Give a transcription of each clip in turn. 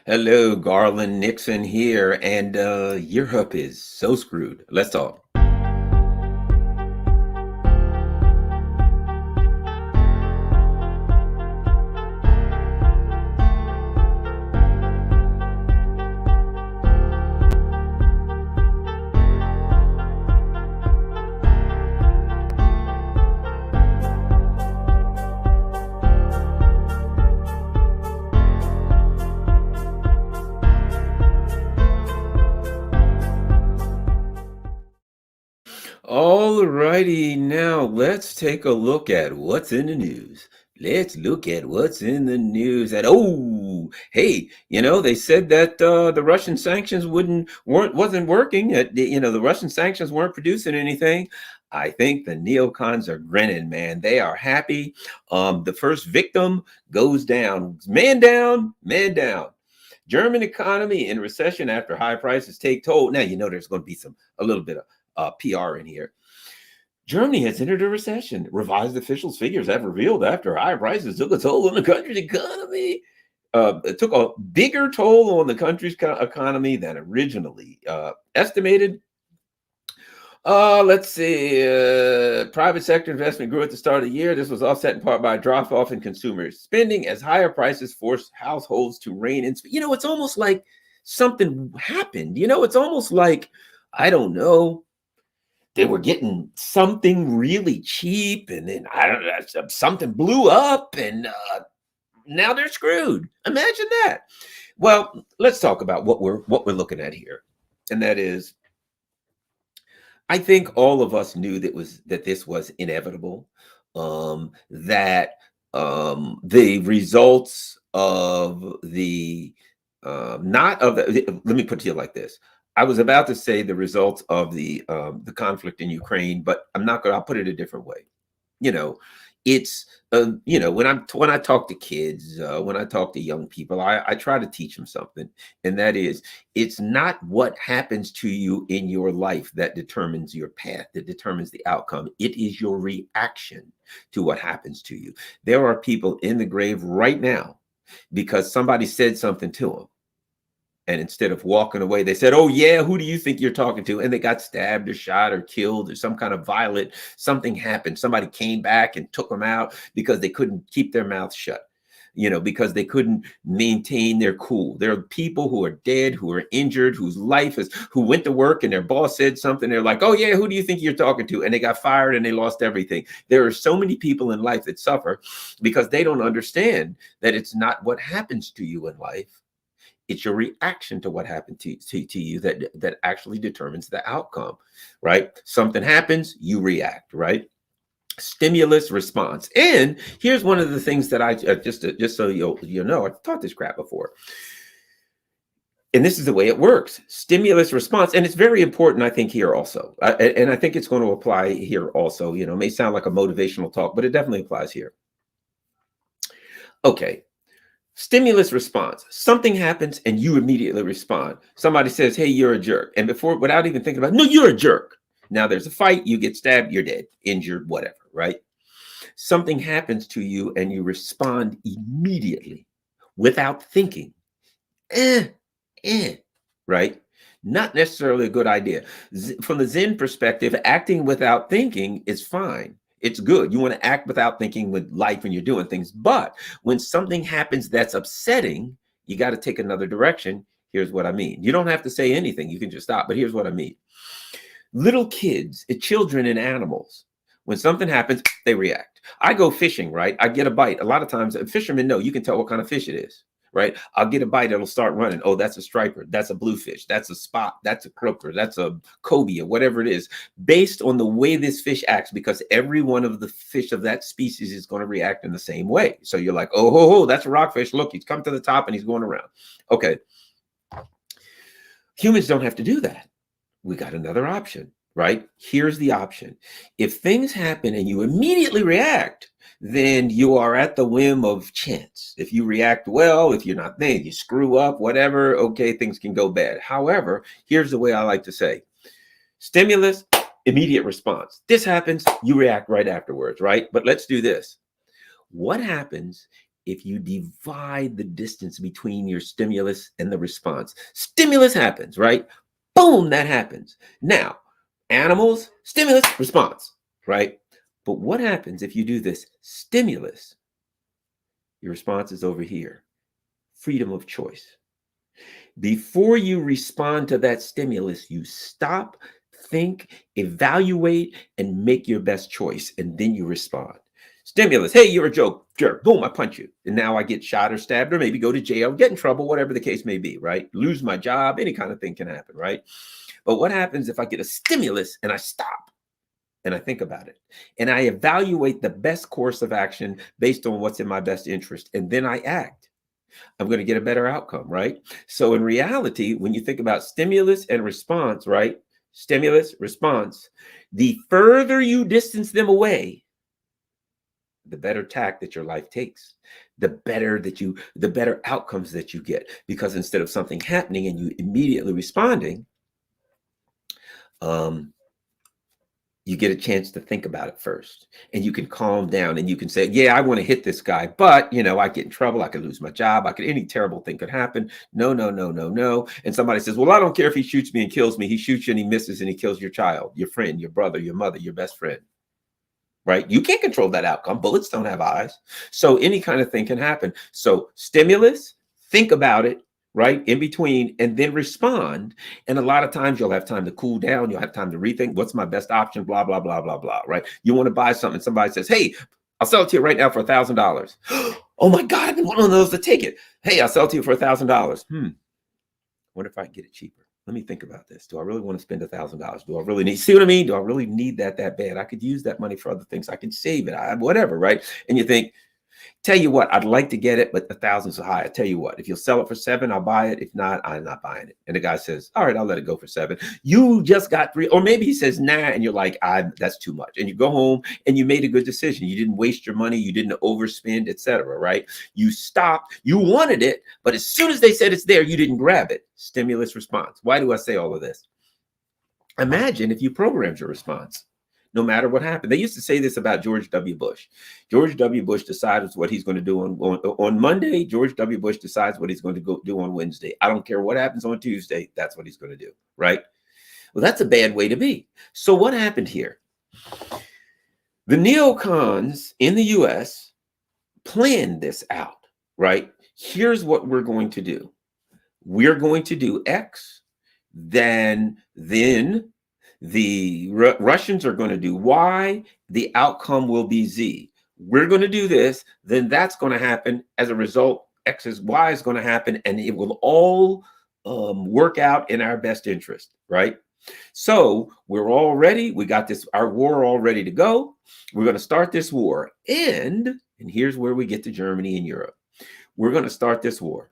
Hello, Garland Nixon here, and Europe is so screwed. Let's talk. All righty, now let's take a look at what's in the news. Let's look at what's in the news. And oh, hey, they said that the Russian sanctions wasn't working. The Russian sanctions weren't producing anything. I think the neocons are grinning, man. They are happy. The first victim goes down. Man down, man down. German economy in recession after high prices take toll. Now there's going to be a little bit of PR in here. Germany has entered a recession. Revised officials' figures have revealed after high prices took a toll on the country's economy. It took a bigger toll on the country's economy than originally estimated. Let's see. Private sector investment grew at the start of the year. This was offset in part by a drop off in consumer spending as higher prices forced households to rein in. It's almost like something happened. It's almost like, I don't know, they were getting something really cheap, and then I don't know, something blew up, and now they're screwed. Imagine that. Well, let's talk about what we're looking at here, and that is, I think all of us knew that this was inevitable. That the results of the not of the let me put it to you like this. I was about to say the results of the conflict in Ukraine, but I'm not going. I'll put it a different way. You know, it's when I talk to kids, when I talk to young people, I try to teach them something, and that is, it's not what happens to you in your life that determines your path, that determines the outcome. It is your reaction to what happens to you. There are people in the grave right now because somebody said something to them. And instead of walking away, they said, "Oh yeah, who do you think you're talking to?" And they got stabbed or shot or killed, or some kind of violent something happened. Somebody came back and took them out because they couldn't keep their mouth shut, because they couldn't maintain their cool. There are people who are dead, who are injured, who went to work and their boss said something. They're like, "Oh yeah, who do you think you're talking to?" And they got fired and they lost everything. There are so many people in life that suffer because they don't understand that it's not what happens to you in life. It's your reaction to what happened to you that actually determines the outcome, right? Something happens, you react, right? Stimulus response. And here's one of the things that I just so you'll know, I've taught this crap before. And this is the way it works. Stimulus response. And it's very important, I think, here also. And I think it's going to apply here also. It may sound like a motivational talk, but it definitely applies here. Okay. Stimulus response. Something happens and you immediately respond. Somebody says, "Hey, you're a jerk." And without even thinking about it, "No, you're a jerk." Now there's a fight, you get stabbed, you're dead, injured, whatever, right? Something happens to you and you respond immediately without thinking. Right? Not necessarily a good idea. From the Zen perspective, acting without thinking is fine. It's good. You want to act without thinking with life when you're doing things. But when something happens that's upsetting, you got to take another direction. Here's what I mean. You don't have to say anything. You can just stop. But here's what I mean. Little kids, children and animals, when something happens, they react. I go fishing, right? I get a bite. A lot of times, fishermen know, you can tell what kind of fish it is, right? I'll get a bite, it'll start running. Oh, that's a striper, that's a bluefish, that's a spot, that's a croaker, that's a cobia, whatever it is, based on the way this fish acts, because every one of the fish of that species is going to react in the same way. So you're like, oh, that's a rockfish. Look, he's come to the top and he's going around. Okay. Humans don't have to do that. We got another option, right? Here's the option. If things happen and you immediately react, then you are at the whim of chance. If you react well, if you're not there, you screw up, whatever, okay, things can go bad. However, here's the way I like to say: stimulus, immediate response. This happens, you react right afterwards, right? But let's do this. What happens if you divide the distance between your stimulus and the response. Stimulus happens, right? Boom, that happens. Now, animals, stimulus, response, right? But what happens if you do this stimulus? Your response is over here. Freedom of choice. Before you respond to that stimulus, you stop, think, evaluate, and make your best choice, and then you respond. Stimulus, hey, you're a joke, jerk. Boom, I punch you. And now I get shot or stabbed or maybe go to jail, get in trouble, whatever the case may be, right? Lose my job, any kind of thing can happen, right? But what happens if I get a stimulus and I stop and I think about it and I evaluate the best course of action based on what's in my best interest and then I act? I'm going to get a better outcome, right? So in reality, when you think about stimulus and response, right? Stimulus, response, the further you distance them away, the better tack that your life takes, the better outcomes that you get. Because instead of something happening and you immediately responding, you get a chance to think about it first and you can calm down and you can say, yeah, I want to hit this guy, but I get in trouble. I could lose my job. Any terrible thing could happen. No, no, no, no, no. And somebody says, well, I don't care if he shoots me and kills me. He shoots you and he misses and he kills your child, your friend, your brother, your mother, your best friend, right? You can't control that outcome. Bullets don't have eyes. So any kind of thing can happen. So stimulus, think about it, right? In between, and then respond. And a lot of times you'll have time to cool down. You'll have time to rethink what's my best option, blah, blah, blah, blah, blah, right? You want to buy something. Somebody says, hey, I'll sell it to you right now for $1,000. Oh my God, I've been one of those to take it. Hey, I'll sell it to you for $1,000. Wonder if I can get it cheaper. Let me think about this. Do I really want to spend $1,000? Do I really need, see what I mean? Do I really need that bad? I could use that money for other things. I could save it, whatever, right? And you think, tell you what, I'd like to get it, but 1,000's so high. I tell you what, if you'll sell it for 7, I'll buy it. If not, I'm not buying it. And the guy says, all right, I'll let it go for 7. You just got 3, or maybe he says, nah, and you're like, that's too much. And you go home and you made a good decision. You didn't waste your money. You didn't overspend, etc. Right? You stopped. You wanted it, but as soon as they said it's there, you didn't grab it. Stimulus response. Why do I say all of this? Imagine if you programmed your response. No matter what happened. They used to say this about George W. Bush. George W. Bush decides what he's going to do on Monday. George W. Bush decides what he's going to go do on Wednesday. I don't care what happens on Tuesday. That's what he's going to do, right? Well, that's a bad way to be. So what happened here? The neocons in the U.S. planned this out, right? Here's what we're going to do. We're going to do X, then the Russians are going to do Y, the outcome will be Z. We're going to do this, then that's going to happen. As a result, X is Y is going to happen, and it will all work out in our best interest, right? So we're all ready. We got this, our war all ready to go. We're going to start this war. And here's where we get to Germany and Europe. We're going to start this war.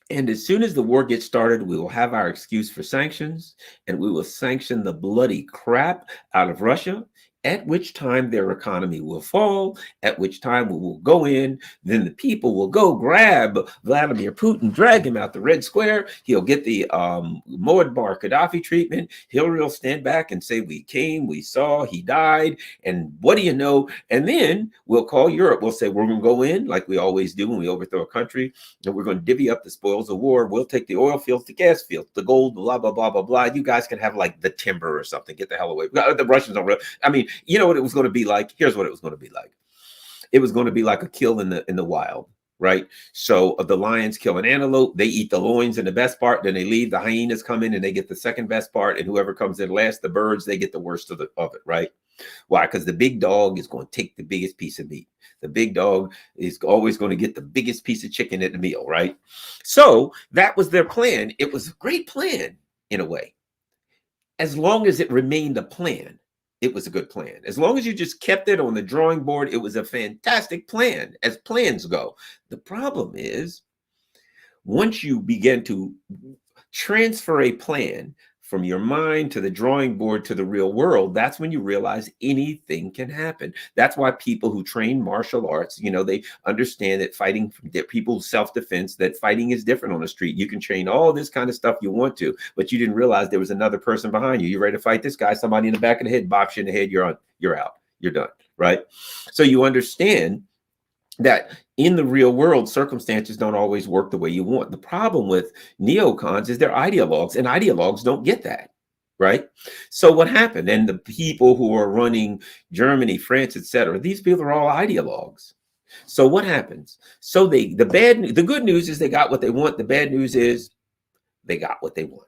And as soon as the war gets started, we will have our excuse for sanctions, and we will sanction the bloody crap out of Russia, at which time their economy will fall, at which time we will go in, then the people will go grab Vladimir Putin, drag him out the Red Square. He'll get the Muammar Gaddafi treatment. He'll stand back and say, we came, we saw, he died, and what do you know? And then we'll call Europe. We'll say, we're going to go in like we always do when we overthrow a country, and we're going to divvy up the spoils of war. We'll take the oil fields, the gas fields, the gold, blah, blah, blah, blah, blah. You guys can have like the timber or something. Get the hell away. The Russians don't really, I mean, you know what it was going to be like? Here's what it was going to be like. It was going to be like a kill in the wild, right? So the lions kill an antelope, they eat the loins and the best part, then they leave. The hyenas come in and they get the second best part, and whoever comes in last, the birds, they get the worst of it, right? Why? Because the big dog is going to take the biggest piece of meat. The big dog is always going to get the biggest piece of chicken at the meal, right? So that was their plan. It was a great plan in a way. As long as it remained a plan, it was a good plan. As long as you just kept it on the drawing board, it was a fantastic plan, as plans go. The problem is, once you begin to transfer a plan from your mind to the drawing board to the real world, that's when you realize anything can happen. That's why people who train martial arts, they understand that fighting, that people's self-defense, that fighting is different on the street. You can train all this kind of stuff you want to, but you didn't realize there was another person behind you. You're ready to fight this guy, somebody in the back of the head bops you in the head, you're out, you're done, right? So you understand that in the real world, circumstances don't always work the way you want. The problem with neocons is they're ideologues, and ideologues don't get that. Right. So what happened? And the people who are running Germany, France, etc., these people are all ideologues. So what happens? So the good news is they got what they want. The bad news is they got what they want.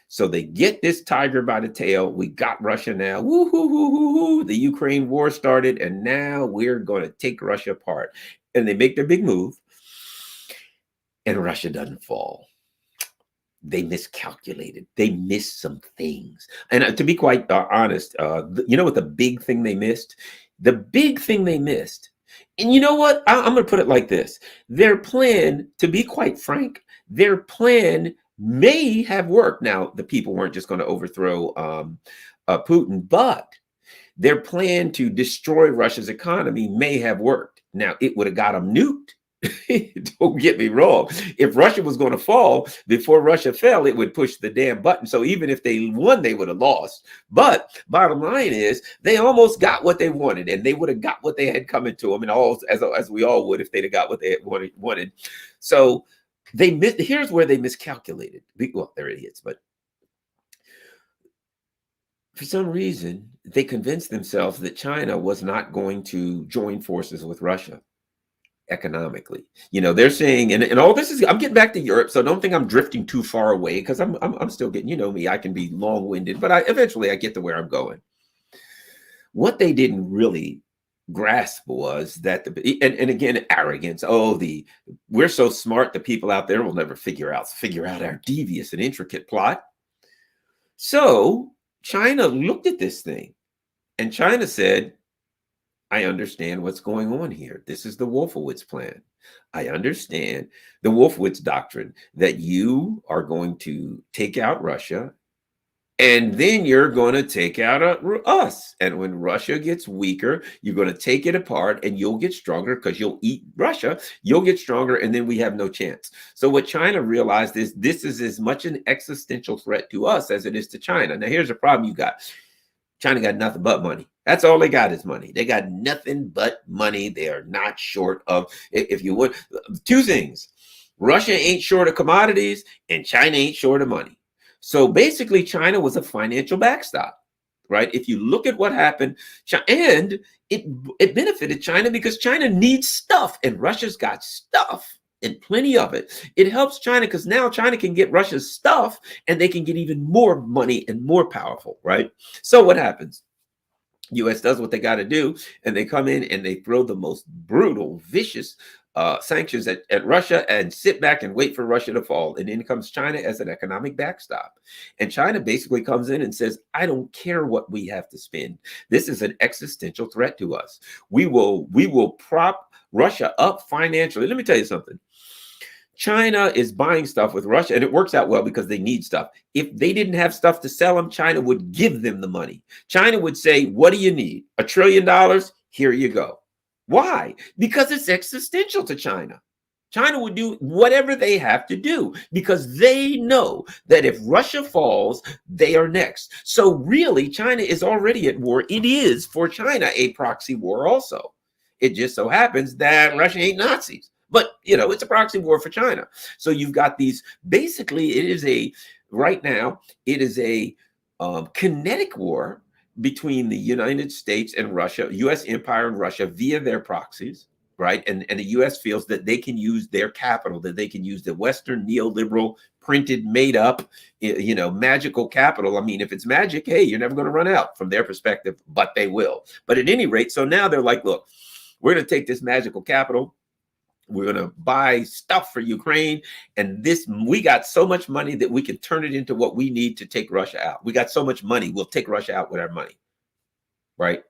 So they get this tiger by the tail. We got Russia now. Woo hoo hoo hoo hoo. The Ukraine war started, and now we're going to take Russia apart. And they make their big move, and Russia doesn't fall. They miscalculated. They missed some things. And to be quite honest, you know what the big thing they missed? The big thing they missed. And you know what? I'm going to put it like this. Their plan, to be quite frank, their plan may have worked. Now, the people weren't just going to overthrow Putin, but their plan to destroy Russia's economy may have worked. Now, it would have got them nuked. Don't get me wrong. If Russia was going to fall before Russia fell, it would push the damn button. So even if they won, they would have lost. But bottom line is they almost got what they wanted, and they would have got what they had coming to them, and all as we all would if they'd have got what they had wanted. So here's where they miscalculated. Well, they're idiots, but for some reason they convinced themselves that China was not going to join forces with Russia economically. They're saying, and all this is, I'm getting back to Europe, so don't think I'm drifting too far away, because I'm still getting, me, I can be long-winded, but eventually I get to where I'm going. What they didn't really grasp was that and again, arrogance. We're so smart, the people out there will never figure out our devious and intricate plot. So China looked at this thing, and China said, I understand what's going on here. This is the Wolfowitz plan. I understand the Wolfowitz doctrine, that you are going to take out Russia, and then you're going to take out us. And when Russia gets weaker, you're going to take it apart, and you'll get stronger because you'll eat Russia. You'll get stronger, and then we have no chance. So what China realized is this is as much an existential threat to us as it is to China. Now, here's the problem you got. China got nothing but money. That's all they got is money. They got nothing but money. They are not short of, if you would, two things. Russia ain't short of commodities, and China ain't short of money. So basically, China was a financial backstop, right? If you look at what happened, and it benefited China because China needs stuff, and Russia's got stuff. And plenty of it. It helps China because now China can get Russia's stuff, and they can get even more money and more powerful, right? So what happens? U.S. does what they got to do, and they come in and they throw the most brutal, vicious sanctions at Russia, and sit back and wait for Russia to fall. And in comes China as an economic backstop. And China basically comes in and says, I don't care what we have to spend. This is an existential threat to us. We will prop Russia up financially. Let me tell you something. China is buying stuff with Russia, and it works out well because they need stuff. If they didn't have stuff to sell them, China would give them the money. China would say, what do you need? $1 trillion? Here you go. Why? Because it's existential to China. China would do whatever they have to do because they know that if Russia falls, they are next. So really, China is already at war. It is, for China, a proxy war also. It just so happens that Russia ain't Nazis. But, it's a proxy war for China. So you've got these, basically, right now, it is a kinetic war between the United States and Russia, U.S. empire and Russia via their proxies, right? And the U.S. feels that they can use their capital, that they can use the Western neoliberal, printed, made up, magical capital. I mean, if it's magic, hey, you're never going to run out from their perspective, but they will. But at any rate, so now they're like, look, we're going to take this magical capital. We're going to buy stuff for Ukraine. And we got so much money that we can turn it into what we need to take Russia out. We got so much money. We'll take Russia out with our money. Right.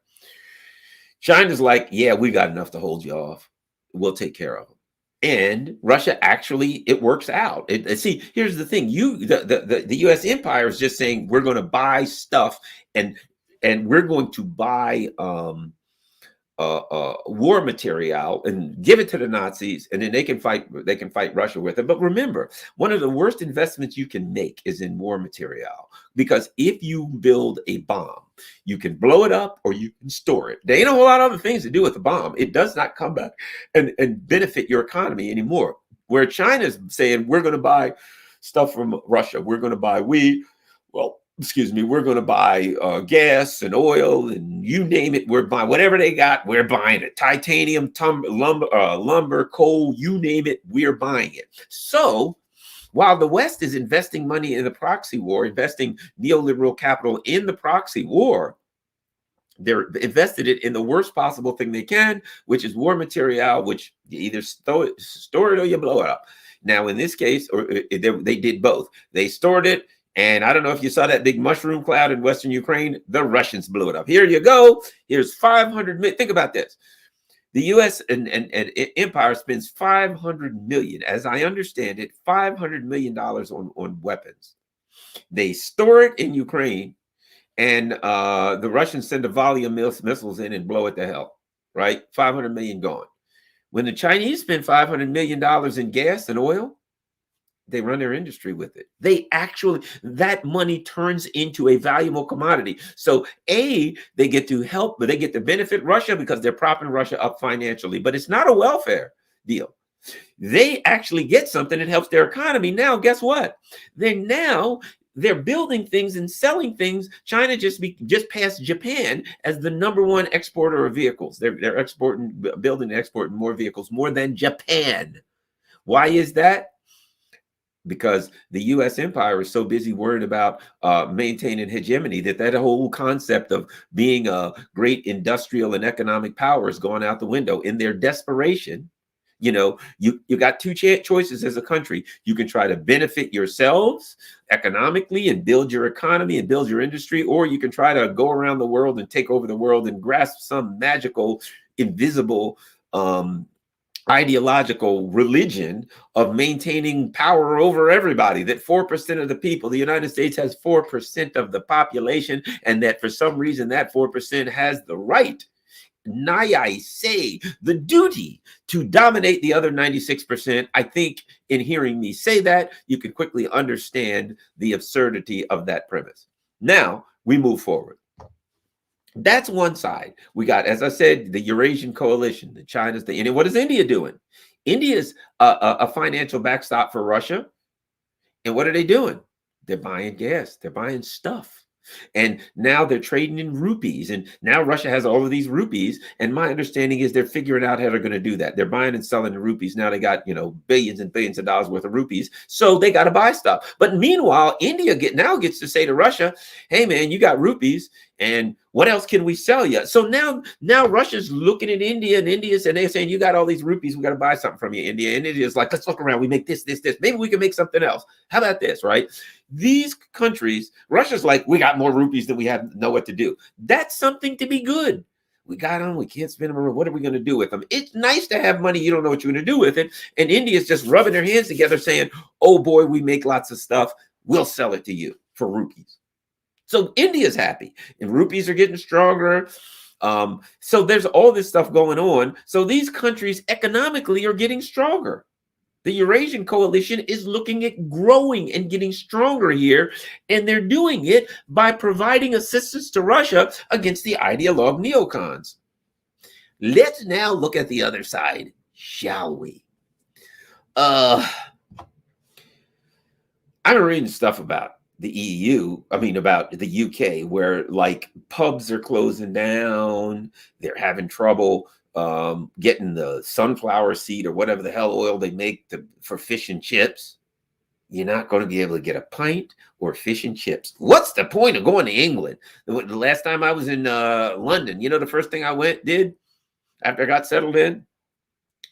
China's like, yeah, we got enough to hold you off. We'll take care of them. And Russia actually, it works out. See, here's the thing. The U.S. empire is just saying, we're going to buy stuff and we're going to buy war material and give it to the Nazis, and then they can fight. They can fight Russia with it. But remember, one of the worst investments you can make is in war material, because if you build a bomb, you can blow it up or you can store it. There ain't a whole lot of other things to do with the bomb. It does not come back and benefit your economy anymore. Where China's saying we're going to buy stuff from Russia, we're going to buy we're going to buy gas and oil and you name it. We're buying whatever they got. We're buying it. Titanium, lumber, coal, you name it. We're buying it. So while the West is investing money in the proxy war, investing neoliberal capital in the proxy war, they're invested it in the worst possible thing they can, which is war material, which you either store it or you blow it up. Now, in this case, they did both. They stored it. And I don't know if you saw that big mushroom cloud in Western Ukraine. The Russians blew it up. Here you go. Here's 500 million. Think about this. The U.S. and empire spends 500 million, as I understand it, $500 million on weapons. They store it in Ukraine, and the Russians send a volley of missiles in and blow it to hell, right? 500 million gone. When the Chinese spend $500 million in gas and oil, they run their industry with it. That money turns into a valuable commodity. So they get to help, but they get to benefit Russia because they're propping Russia up financially. But it's not a welfare deal. They actually get something that helps their economy. Now, guess what? They're building things and selling things. China just passed Japan as the #1 exporter of vehicles. They're building and exporting more vehicles, more than Japan. Why is that? Because the U.S. empire is so busy worried about maintaining hegemony that whole concept of being a great industrial and economic power has gone out the window. In their desperation, you got two choices as a country. You can try to benefit yourselves economically and build your economy and build your industry, or you can try to go around the world and take over the world and grasp some magical, invisible ideological religion of maintaining power over everybody, that 4% of the people, the United States has 4% of the population, and that for some reason that 4% has the right, I say the duty, to dominate the other 96%. I think in hearing me say that, you can quickly understand the absurdity of that premise. Now we move forward. That's one side. We got, as I said, the Eurasian coalition, the China's, the India. What is India doing? India's a financial backstop for Russia. And what are they doing? They're buying gas. They're buying stuff. And now they're trading in rupees. And now Russia has all of these rupees. And my understanding is they're figuring out how they're going to do that. They're buying and selling in rupees. Now they got, billions and billions of dollars worth of rupees. So they got to buy stuff. But meanwhile, India gets to say to Russia, hey, man, you got rupees. And what else can we sell you? So now Russia's looking at India, and they're saying, you got all these rupees. We got to buy something from you, India. And India's like, let's look around. We make this. Maybe we can make something else. How about this, right? These countries, Russia's like, we got more rupees than we know what to do. That's something to be good. We got them. We can't spend them. What are we going to do with them? It's nice to have money. You don't know what you're going to do with it. And India's just rubbing their hands together saying, oh, boy, we make lots of stuff. We'll sell it to you for rupees. So India's happy, and rupees are getting stronger. So there's all this stuff going on. So these countries economically are getting stronger. The Eurasian coalition is looking at growing and getting stronger here, and they're doing it by providing assistance to Russia against the ideologue neocons. Let's now look at the other side, shall we? I've been reading stuff about the EU, about the UK, where like pubs are closing down. They're having trouble getting the sunflower seed or whatever the hell oil they make for fish and chips. You're not going to be able to get a pint or fish and chips. What's the point of going to England? The last time I was in London, the first thing I did after I got settled in,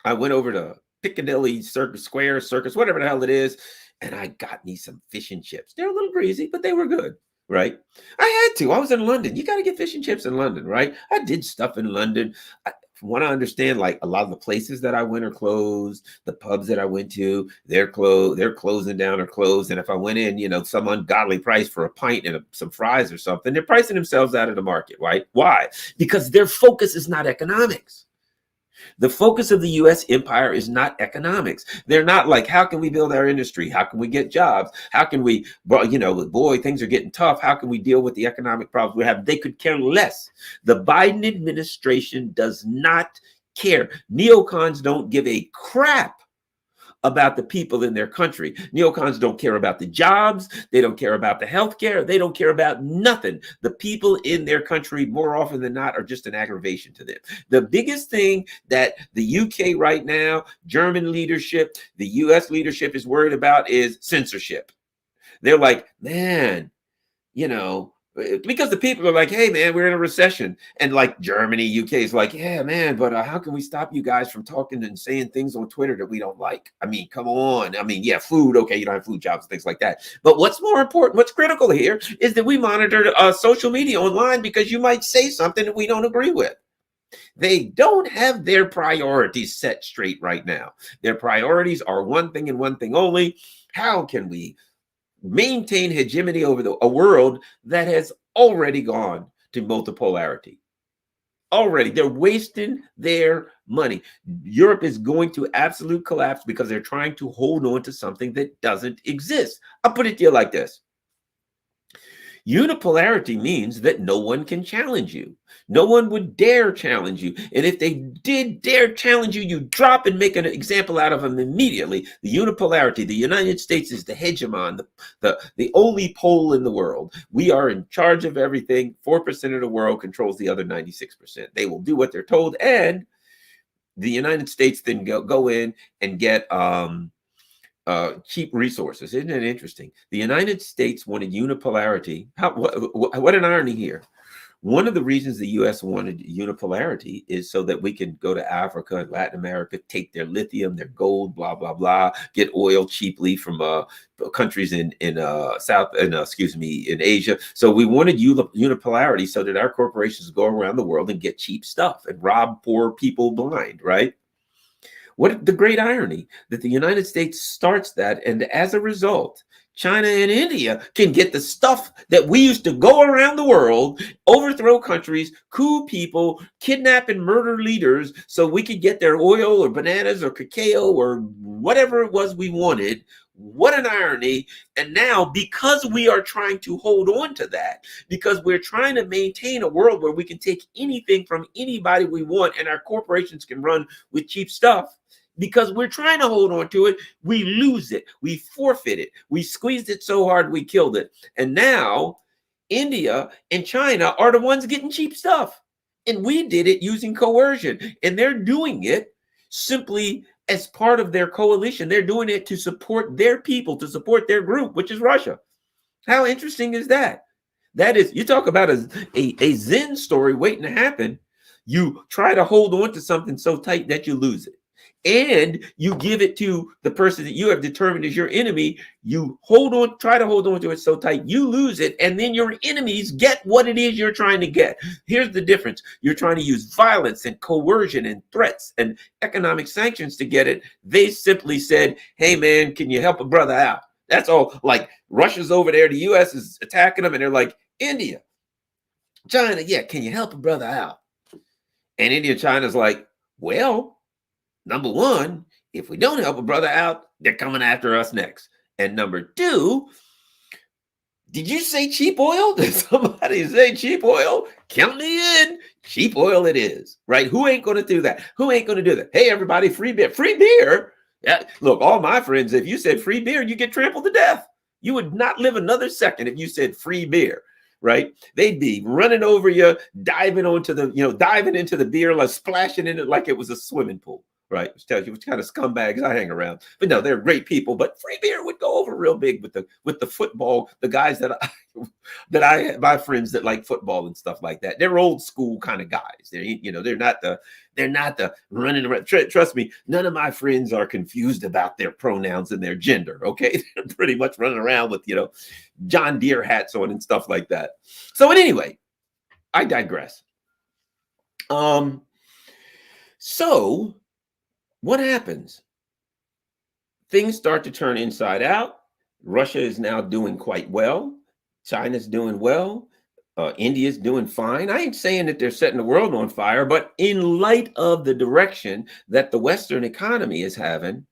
I went over to Piccadilly Circus, whatever the hell it is, and I got me some fish and chips. They're a little greasy, but they were good, right? I had to. I was in London. You got to get fish and chips in London, right? I did stuff in London. want to understand, like, a lot of the places that I went are closed. The pubs that I went to, they're closed. They're closing down or closed. And if I went in, some ungodly price for a pint and some fries or something, they're pricing themselves out of the market, right? Why? Because their focus is not economics. The focus of the U.S. empire is not economics. They're not like, how can we build our industry? How can we get jobs? How can we, boy, things are getting tough. How can we deal with the economic problems we have? They could care less. The Biden administration does not care. Neocons don't give a crap about the people in their country. Neocons don't care about the jobs. They don't care about the healthcare. They don't care about nothing. The people in their country, more often than not, are just an aggravation to them. The biggest thing that the UK right now, German leadership, the US leadership is worried about is censorship. They're like, man, because the people are like, hey, man, we're in a recession. And like Germany, UK is like, yeah, man, but how can we stop you guys from talking and saying things on Twitter that we don't like? I mean, come on. I mean, yeah, food. Okay, you don't have food jobs and things like that. But what's more important, what's critical here is that we monitor social media online, because you might say something that we don't agree with. They don't have their priorities set straight right now. Their priorities are one thing and one thing only. How can we maintain hegemony over a world that has already gone to multipolarity? Already, they're wasting their money. Europe is going to absolute collapse because they're trying to hold on to something that doesn't exist. I'll put it to you like this. Unipolarity means that no one can challenge you. No one would dare challenge you. And if they did dare challenge you, you drop and make an example out of them immediately. The unipolarity, the United States is the hegemon, the only pole in the world. We are in charge of everything. 4% of the world controls the other 96%. They will do what they're told. And the United States then go in and get cheap resources. Isn't it interesting? The United States wanted unipolarity. What an irony here. One of the reasons the U.S. wanted unipolarity is so that we can go to Africa and Latin America, take their lithium, their gold, blah, blah, blah, get oil cheaply from countries in Asia. So we wanted unipolarity so that our corporations go around the world and get cheap stuff and rob poor people blind, right? What the great irony that the United States starts that, and as a result, China and India can get the stuff that we used to go around the world, overthrow countries, coup people, kidnap and murder leaders so we could get their oil or bananas or cacao or whatever it was we wanted. What an irony. And now, because we are trying to hold on to that, because we're trying to maintain a world where we can take anything from anybody we want and our corporations can run with cheap stuff, because we're trying to hold on to it, we lose it, we forfeit it, we squeezed it so hard we killed it. And now India and China are the ones getting cheap stuff. And we did it using coercion. And they're doing it simply as part of their coalition. They're doing it to support their people, to support their group, which is Russia. How interesting is that? That is, you talk about a Zen story waiting to happen. You try to hold on to something so tight that you lose it. And you give it to the person that you have determined is your enemy. You try to hold on to it so tight, you lose it, and then your enemies get what it is you're trying to get. Here's the difference. You're trying to use violence and coercion and threats and economic sanctions to get it. They simply said, hey, man, can you help a brother out? That's all. Like, Russia's over there, the U.S. is attacking them, and they're like, India, China, yeah, can you help a brother out? And India, China's like, well, number one, if we don't help a brother out, they're coming after us next. And number two, did you say cheap oil? Did somebody say cheap oil? Count me in. Cheap oil it is, right? Who ain't going to do that? Who ain't going to do that? Hey, everybody, free beer. Free beer? Yeah, look, all my friends, if you said free beer, you get trampled to death. You would not live another second if you said free beer. Right? They'd be running over you, diving into the beer, like splashing in it like it was a swimming pool. Right, which tells you what kind of scumbags I hang around. But no, they're great people. But free beer would go over real big with the football. The guys my friends that like football and stuff like that. They're old school kind of guys. They're not the running around. Trust me, none of my friends are confused about their pronouns and their gender. Okay, they're pretty much running around with John Deere hats on and stuff like that. So anyway, I digress. So what happens? Things start to turn inside out. Russia is now doing quite well. China's doing well. India's doing fine. I ain't saying that they're setting the world on fire, but in light of the direction that the Western economy is having,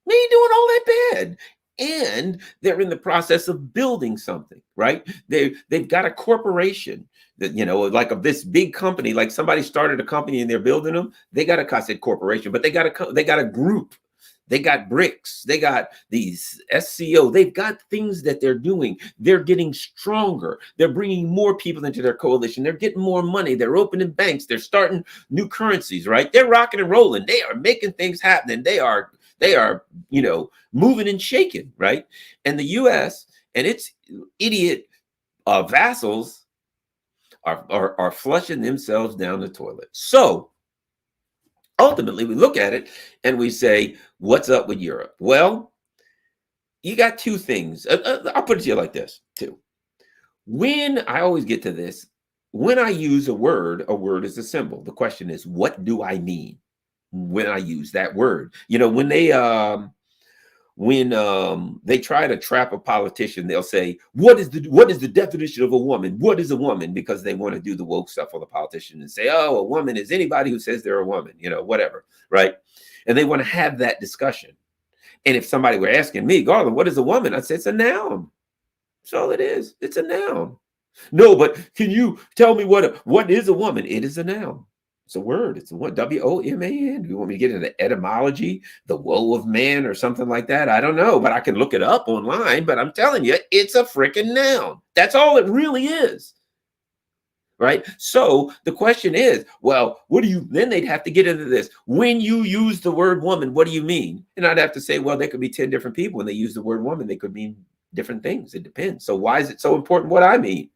they ain't doing all that bad. And they're in the process of building something, right? They've got a corporation that, like of this big company, like somebody started a company and they're building them. They got a, I said corporation, but they got a group. They got bricks. They got these SCO. They've got things that they're doing. They're getting stronger. They're bringing more people into their coalition. They're getting more money. They're opening banks. They're starting new currencies, right? They're rocking and rolling. They are making things happen. They are, moving and shaking, right? And the U.S. and its idiot vassals are flushing themselves down the toilet. So ultimately, we look at it and we say, what's up with Europe? Well, you got two things. I'll put it to you like this, too. When I always get to this, when I use a word is a symbol. The question is, what do I mean when I use that word? When they try to trap a politician, they'll say, what is the definition of a woman? What is a woman? Because they want to do the woke stuff on the politician and say, oh, a woman is anybody who says they're a woman, whatever, right? And they want to have that discussion. And if somebody were asking me, Garland, what is a woman? I'd say it's a noun. That's all it is. It's a noun. No, but can you tell me what is a woman? It is a noun. It's a word. It's a what? WOMAN. Do you want me to get into etymology, the woe of man, or something like that? I don't know, but I can look it up online. But I'm telling you, it's a freaking noun. That's all it really is. Right? So the question is, well, then they'd have to get into this. When you use the word woman, what do you mean? And I'd have to say, well, there could be 10 different people. When they use the word woman, they could mean different things. It depends. So why is it so important what I mean?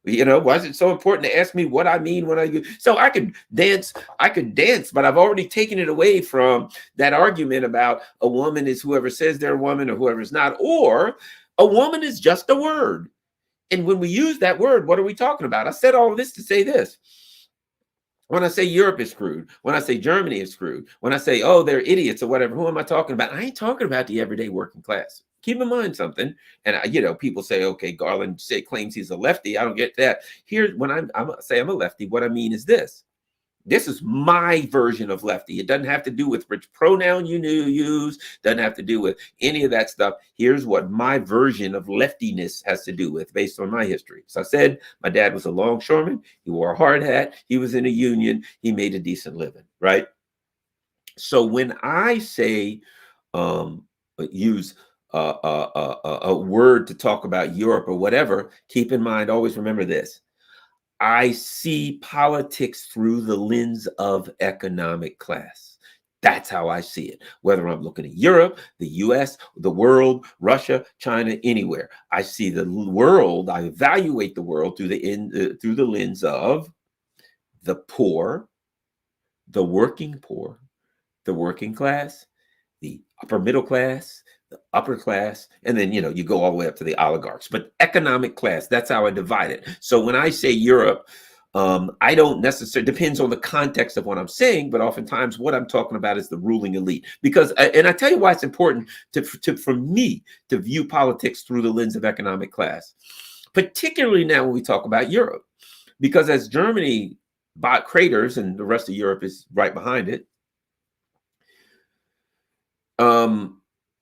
Why is it so important to ask me what I mean when I use? So I could dance, but I've already taken it away from that argument about a woman is whoever says they're a woman or whoever's not, or a woman is just a word. And when we use that word, what are we talking about? I said all of this to say this. When I say Europe is screwed, when I say Germany is screwed, when I say, oh, they're idiots or whatever, who am I talking about? I ain't talking about the everyday working class. Keep in mind something. And, people say, okay, Garland claims he's a lefty. I don't get that. Here, when I'm say I'm a lefty, what I mean is this. This is my version of lefty. It doesn't have to do with which pronoun you use. Doesn't have to do with any of that stuff. Here's what my version of leftiness has to do with based on my history. So I said my dad was a longshoreman. He wore a hard hat. He was in a union. He made a decent living, right? So when I say use a word to talk about Europe or whatever, keep in mind, always remember this. I see politics through the lens of economic class. That's how I see it. Whether I'm looking at Europe, the US, the world, Russia, China, anywhere. I see the world, I evaluate the world through the lens of the poor, the working class, the upper middle class, the upper class, and then, you go all the way up to the oligarchs. But economic class, that's how I divide it. So when I say Europe, I don't necessarily, depends on the context of what I'm saying, but oftentimes what I'm talking about is the ruling elite. Because, and I tell you why it's important for me to view politics through the lens of economic class, particularly now when we talk about Europe. Because as Germany craters and the rest of Europe is right behind it,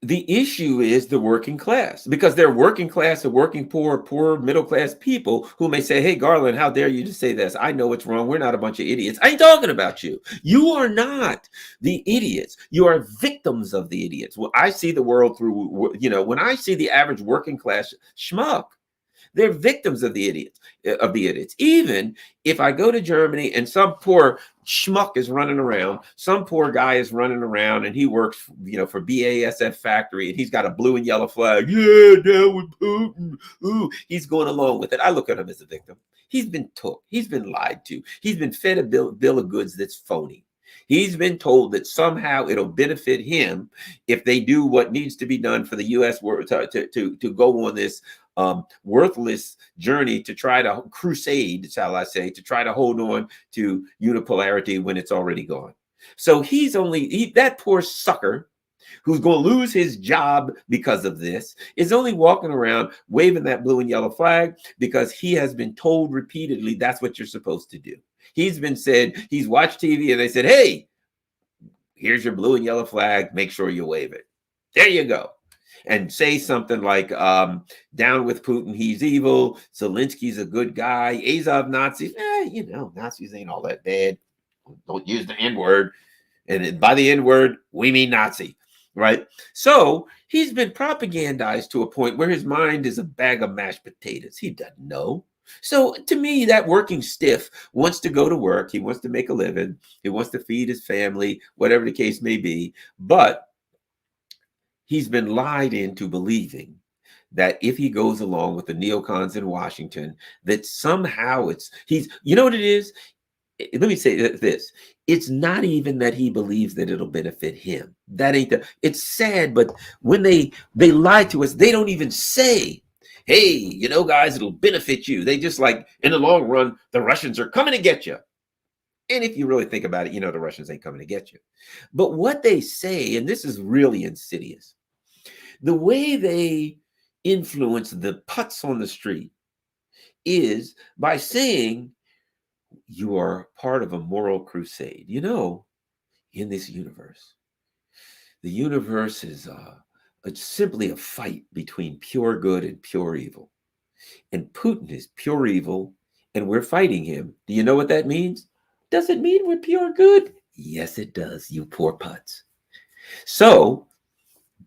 the issue is the working class, because they're working class or working poor, middle class people who may say, hey, Garland, how dare you to say this? I know it's wrong. We're not a bunch of idiots. I ain't talking about you. You are not the idiots. You are victims of the idiots. Well, I see the world through, when I see the average working class schmuck, they're victims of the idiots. Even if I go to Germany and some poor schmuck is running around, some poor guy is running around and he works, for BASF factory and he's got a blue and yellow flag. Yeah, down with Putin. Ooh, he's going along with it. I look at him as a victim. He's been took. He's been lied to. He's been fed a bill of goods that's phony. He's been told that somehow it'll benefit him if they do what needs to be done for the U.S. to go on this worthless journey to try to crusade, shall I say, to try to hold on to unipolarity when it's already gone. So that poor sucker who's going to lose his job because of this is only walking around waving that blue and yellow flag because he has been told repeatedly that's what you're supposed to do. He's watched TV and they said, hey, here's your blue and yellow flag. Make sure you wave it. There you go. And say something like, down with Putin, he's evil. Zelensky's a good guy. Azov Nazis, Nazis ain't all that bad. Don't use the N-word. And by the N-word, we mean Nazi, right? So he's been propagandized to a point where his mind is a bag of mashed potatoes. He doesn't know. So to me, that working stiff wants to go to work. He wants to make a living. He wants to feed his family, whatever the case may be. But he's been lied into believing that if he goes along with the neocons in Washington, that somehow you know what it is? Let me say this. It's not even that he believes that it'll benefit him. That ain't it's sad, but when they lie to us, they don't even say, hey, guys, it'll benefit you. They just like, in the long run, the Russians are coming to get you. And if you really think about it, the Russians ain't coming to get you. But what they say, and this is really insidious, the way they influence the putts on the street is by saying, you are part of a moral crusade. In this universe, the universe is simply a fight between pure good and pure evil. And Putin is pure evil, and we're fighting him. Do you know what that means? Does it mean we're pure good? Yes, it does, you poor putts. So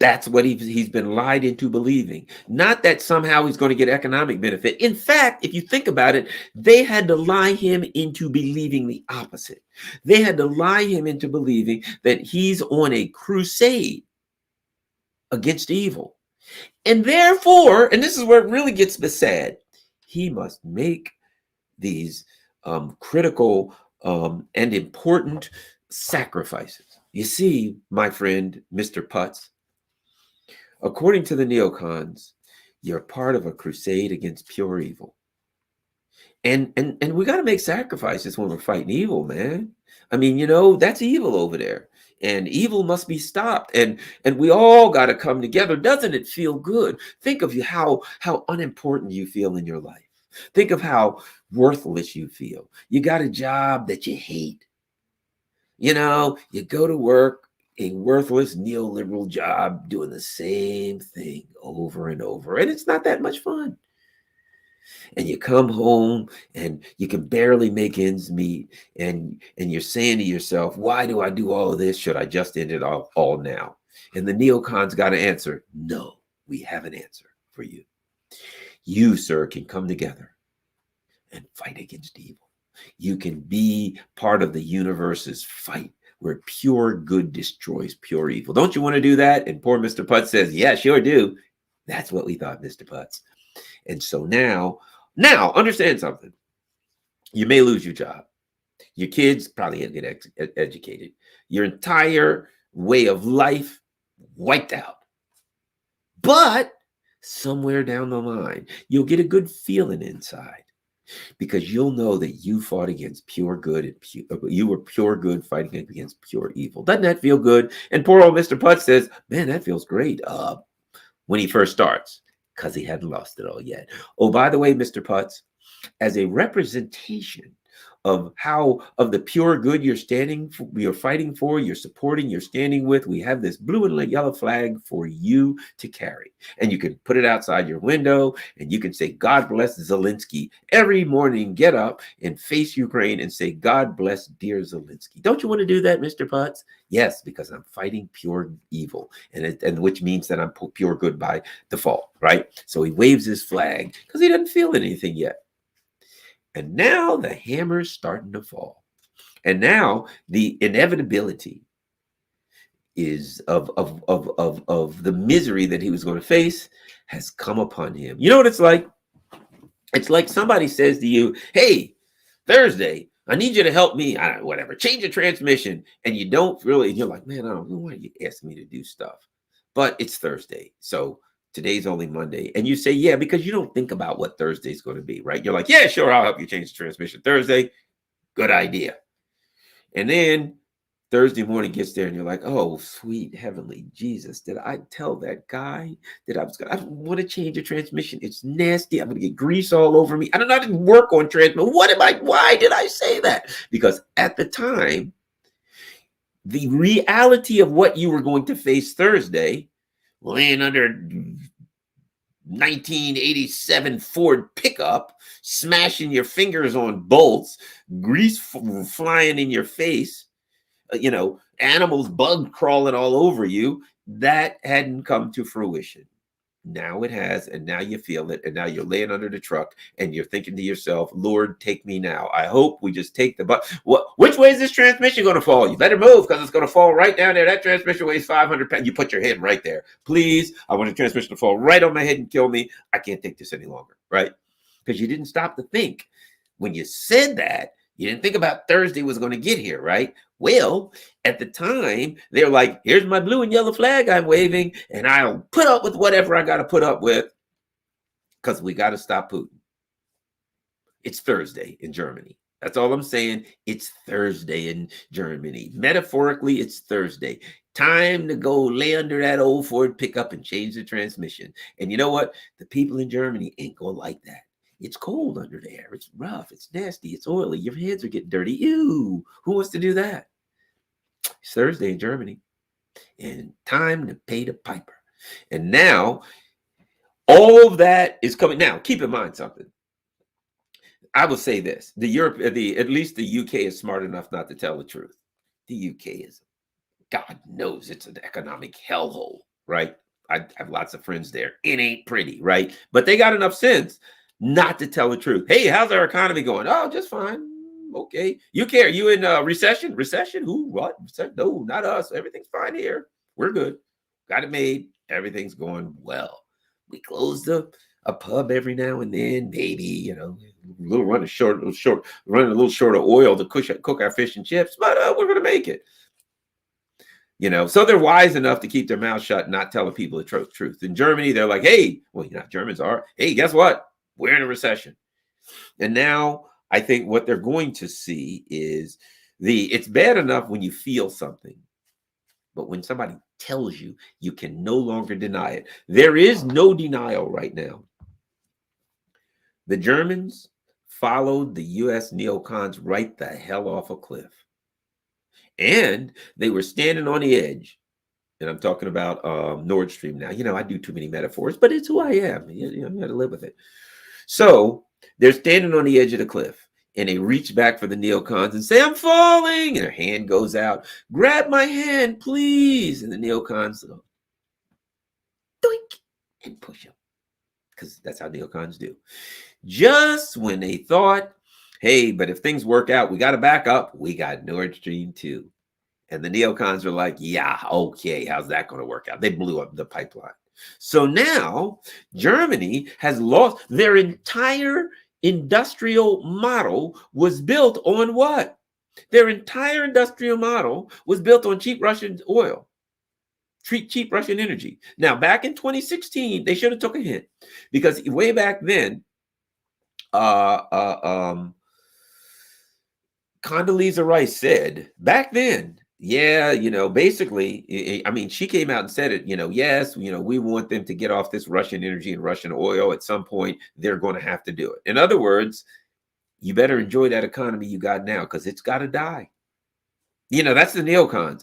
that's what he's been lied into believing. Not that somehow he's going to get economic benefit. In fact, if you think about it, they had to lie him into believing the opposite. They had to lie him into believing that he's on a crusade against evil. And therefore, and this is where it really gets sad, he must make these critical and important sacrifices. You see, my friend, Mr. Putz, according to the neocons, you're part of a crusade against pure evil. And we got to make sacrifices when we're fighting evil, man. I mean, that's evil over there. And evil must be stopped. And we all got to come together. Doesn't it feel good? Think of how unimportant you feel in your life. Think of how worthless you feel. You got a job that you hate. You go to work, a worthless neoliberal job doing the same thing over and over. And it's not that much fun. And you come home and you can barely make ends meet. And you're saying to yourself, why do I do all of this? Should I just end it all now? And the neocons got to answer, no, we have an answer for you. You, sir, can come together and fight against evil. You can be part of the universe's fight where pure good destroys pure evil. Don't you want to do that? And poor Mr. Putz says, yeah, sure do. That's what we thought, Mr. Putz. And so now understand something. You may lose your job. Your kids probably get educated. Your entire way of life wiped out. But somewhere down the line, you'll get a good feeling inside. Because you'll know that you fought against pure good and you were pure good fighting against pure evil. Doesn't that feel good? And poor old Mr. Putz says, man, that feels great when he first starts, because he hadn't lost it all yet. Oh, by the way, Mr. Putz, as a representation of the pure good you're fighting for, you're supporting, you're standing with, we have this blue and yellow flag for you to carry. And you can put it outside your window and you can say, God bless Zelensky. Every morning, get up and face Ukraine and say, God bless dear Zelensky. Don't you want to do that, Mr. Putz? Yes, because I'm fighting pure evil, and which means that I'm pure good by default, right? So he waves his flag because he doesn't feel anything yet. And now the hammer's starting to fall. And now the inevitability is of the misery that he was going to face has come upon him. You know what it's like? It's like somebody says to you, hey, Thursday, I need you to help me. I don't know, whatever. Change the transmission. And you don't really, you're like, man, I don't know why you ask me to do stuff. But it's Thursday. So today's only Monday. And you say, yeah, because you don't think about what Thursday's going to be, right? You're like, yeah, sure, I'll help you change the transmission Thursday. Good idea. And then Thursday morning gets there and you're like, oh, sweet heavenly Jesus, did I tell that guy that I don't want to change the transmission? It's nasty. I'm going to get grease all over me. I don't know how to work on transmission. Why did I say that? Because at the time, the reality of what you were going to face Thursday, laying under 1987 Ford pickup, smashing your fingers on bolts, grease flying in your face, animals, bug crawling all over you, that hadn't come to fruition. Now it has, and now you feel it, and now you're laying under the truck, and you're thinking to yourself, Lord, take me now. I hope we just take the bus. Which way is this transmission going to fall? You better move, because it's going to fall right down there. That transmission weighs 500 pounds. You put your head right there. Please, I want the transmission to fall right on my head and kill me. I can't take this any longer, right? Because you didn't stop to think. When you said that, you didn't think about Thursday was going to get here, right? Well, at the time, they're like, here's my blue and yellow flag I'm waving, and I'll put up with whatever I got to put up with because we got to stop Putin. It's Thursday in Germany. That's all I'm saying. It's Thursday in Germany. Metaphorically, it's Thursday. Time to go lay under that old Ford pickup and change the transmission. And you know what? The people in Germany ain't going to like that. It's cold under there. It's rough. It's nasty. It's oily. Your hands are getting dirty. Ew. Who wants to do that? It's Thursday in Germany. And time to pay the piper. And now, all of that is coming. Now, keep in mind something. I will say this. At least the UK is smart enough not to tell the truth. The UK is, God knows, it's an economic hellhole, right? I have lots of friends there. It ain't pretty, right? But they got enough sense not to tell the truth. Hey, how's our economy going? Oh, just fine. Okay. You care? You in recession? Recession? Who? What? No, not us. Everything's fine here. We're good. Got it made. Everything's going well. We closed a pub every now and then, maybe, running a little short of oil to cook our fish and chips, but we're going to make it. So they're wise enough to keep their mouth shut and not telling people the truth. In Germany, they're like, hey, well, Germans are. Hey, guess what? We're in a recession. And now I think what they're going to see is it's bad enough when you feel something, but when somebody tells you, you can no longer deny it. There is no denial right now. The Germans followed the U.S. neocons right the hell off a cliff. And they were standing on the edge. And I'm talking about Nord Stream now. I do too many metaphors, but it's who I am. You got to live with it. So they're standing on the edge of the cliff, and they reach back for the neocons and say, I'm falling. And their hand goes out. Grab my hand, please. And the neocons go, doink, and push them. Because that's how neocons do. Just when they thought, hey, but if things work out, we got to back up. We got Nord Stream 2. And the neocons are like, yeah, okay, how's that going to work out? They blew up the pipeline. So now Germany has lost their entire industrial model was built on what? Their entire industrial model was built on cheap Russian oil, cheap Russian energy. Now, back in 2016, they should have took a hint because way back then, Condoleezza Rice said back then, yeah, basically, I mean, she came out and said it, yes, we want them to get off this Russian energy and Russian oil. At some point, they're going to have to do it. In other words, you better enjoy that economy you got now because it's got to die. That's the neocons.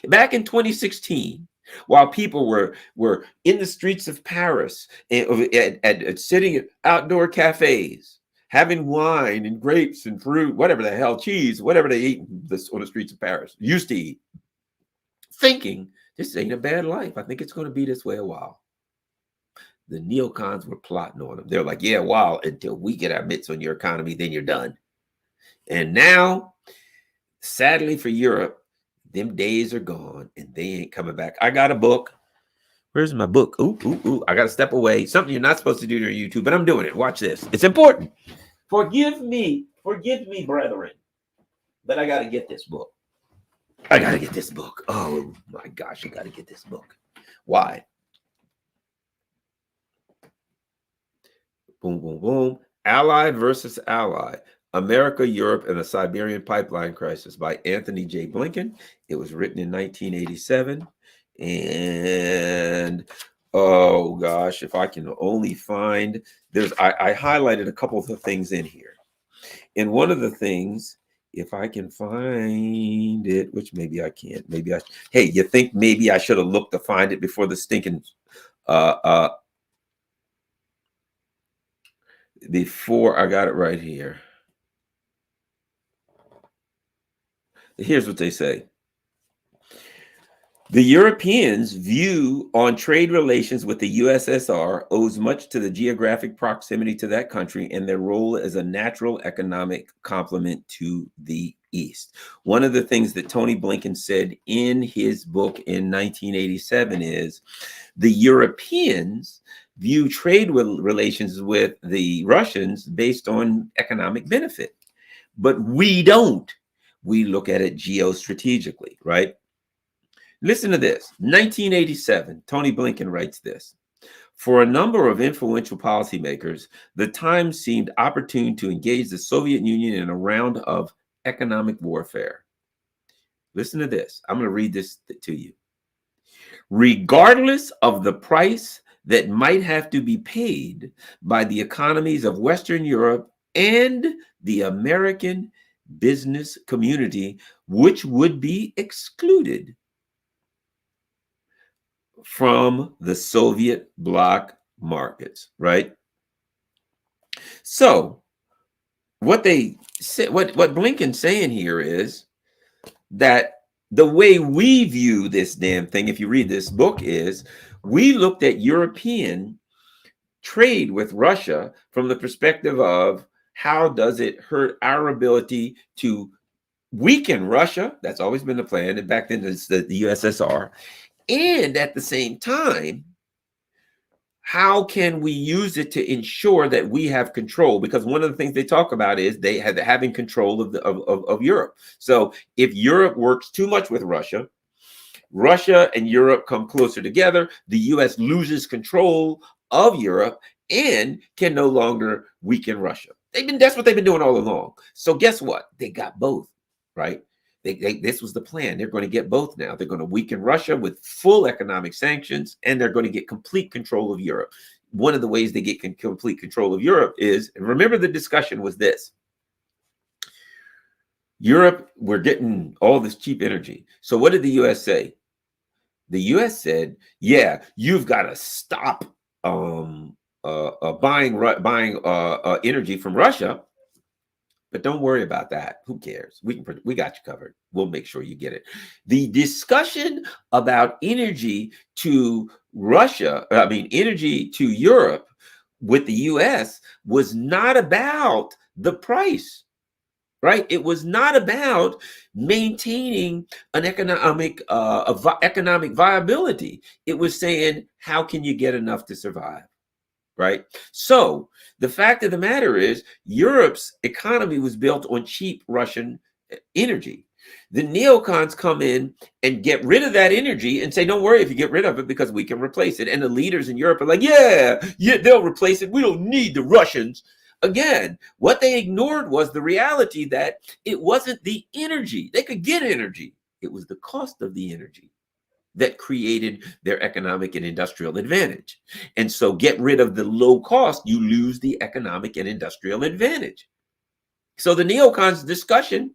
Back in 2016, while people were in the streets of Paris and sitting at outdoor cafes, having wine and grapes and fruit, whatever the hell, cheese, whatever they eat on the streets of Paris, used to eat, thinking this ain't a bad life. I think it's going to be this way a while. The neocons were plotting on them. They're like, yeah, wow, until we get our mitts on your economy, then you're done. And now, sadly for Europe, them days are gone and they ain't coming back. I got a book. Where's my book? Ooh. I got to step away. Something you're not supposed to do during YouTube, but I'm doing it. Watch this. It's important. Forgive me, brethren. But I got to get this book. I got to get this book. Oh my gosh, I got to get this book. Why? Boom, boom, boom. Ally versus Ally. America, Europe, and the Siberian Pipeline Crisis by Anthony J. Blinken. It was written in 1987. And oh gosh, if I can only find, I highlighted a couple of the things in here. And one of the things, if I can find it, which maybe I can't, hey, you think maybe I should have looked to find it before the stinking, before I got it right here. Here's what they say. The Europeans' view on trade relations with the USSR owes much to the geographic proximity to that country and their role as a natural economic complement to the East. One of the things that Tony Blinken said in his book in 1987 is the Europeans view trade relations with the Russians based on economic benefit, but we don't. We look at it geostrategically, right? Listen to this. 1987, Tony Blinken writes this. For a number of influential policymakers, the time seemed opportune to engage the Soviet Union in a round of economic warfare. Listen to this. I'm going to read this to you. Regardless of the price that might have to be paid by the economies of Western Europe and the American business community, which would be excluded from the Soviet bloc markets, right? So what they say, what Blinken's saying here is that the way we view this damn thing, if you read this book, is we looked at European trade with Russia from the perspective of how does it hurt our ability to weaken Russia? That's always been the plan. And back then it's the USSR. And at the same time, how can we use it to ensure that we have control? Because one of the things they talk about is they have having control of Europe. So if Europe works too much with Russia, Russia and Europe come closer together, the US loses control of Europe and can no longer weaken Russia. That's what they've been doing all along. So guess what? They got both, right? This was the plan. They're going to get both now. They're going to weaken Russia with full economic sanctions, and they're going to get complete control of Europe. One of the ways they get complete control of Europe is, and remember the discussion was this, Europe, we're getting all this cheap energy. So what did the U.S. say? The U.S. said, yeah, you've got to stop buying energy from Russia. But don't worry about that. Who cares? We got you covered. We'll make sure you get it. The discussion about energy to Russia, energy to Europe with the US was not about the price, right? It was not about maintaining an economic viability. It was saying, how can you get enough to survive? Right. So the fact of the matter is Europe's economy was built on cheap Russian energy. The neocons come in and get rid of that energy and say, don't worry if you get rid of it because we can replace it. And the leaders in Europe are like, yeah, they'll replace it. We don't need the Russians. Again, what they ignored was the reality that it wasn't the energy. They could get energy. It was the cost of the energy that created their economic and industrial advantage. And so get rid of the low cost, you lose the economic and industrial advantage. So the neocons discussion,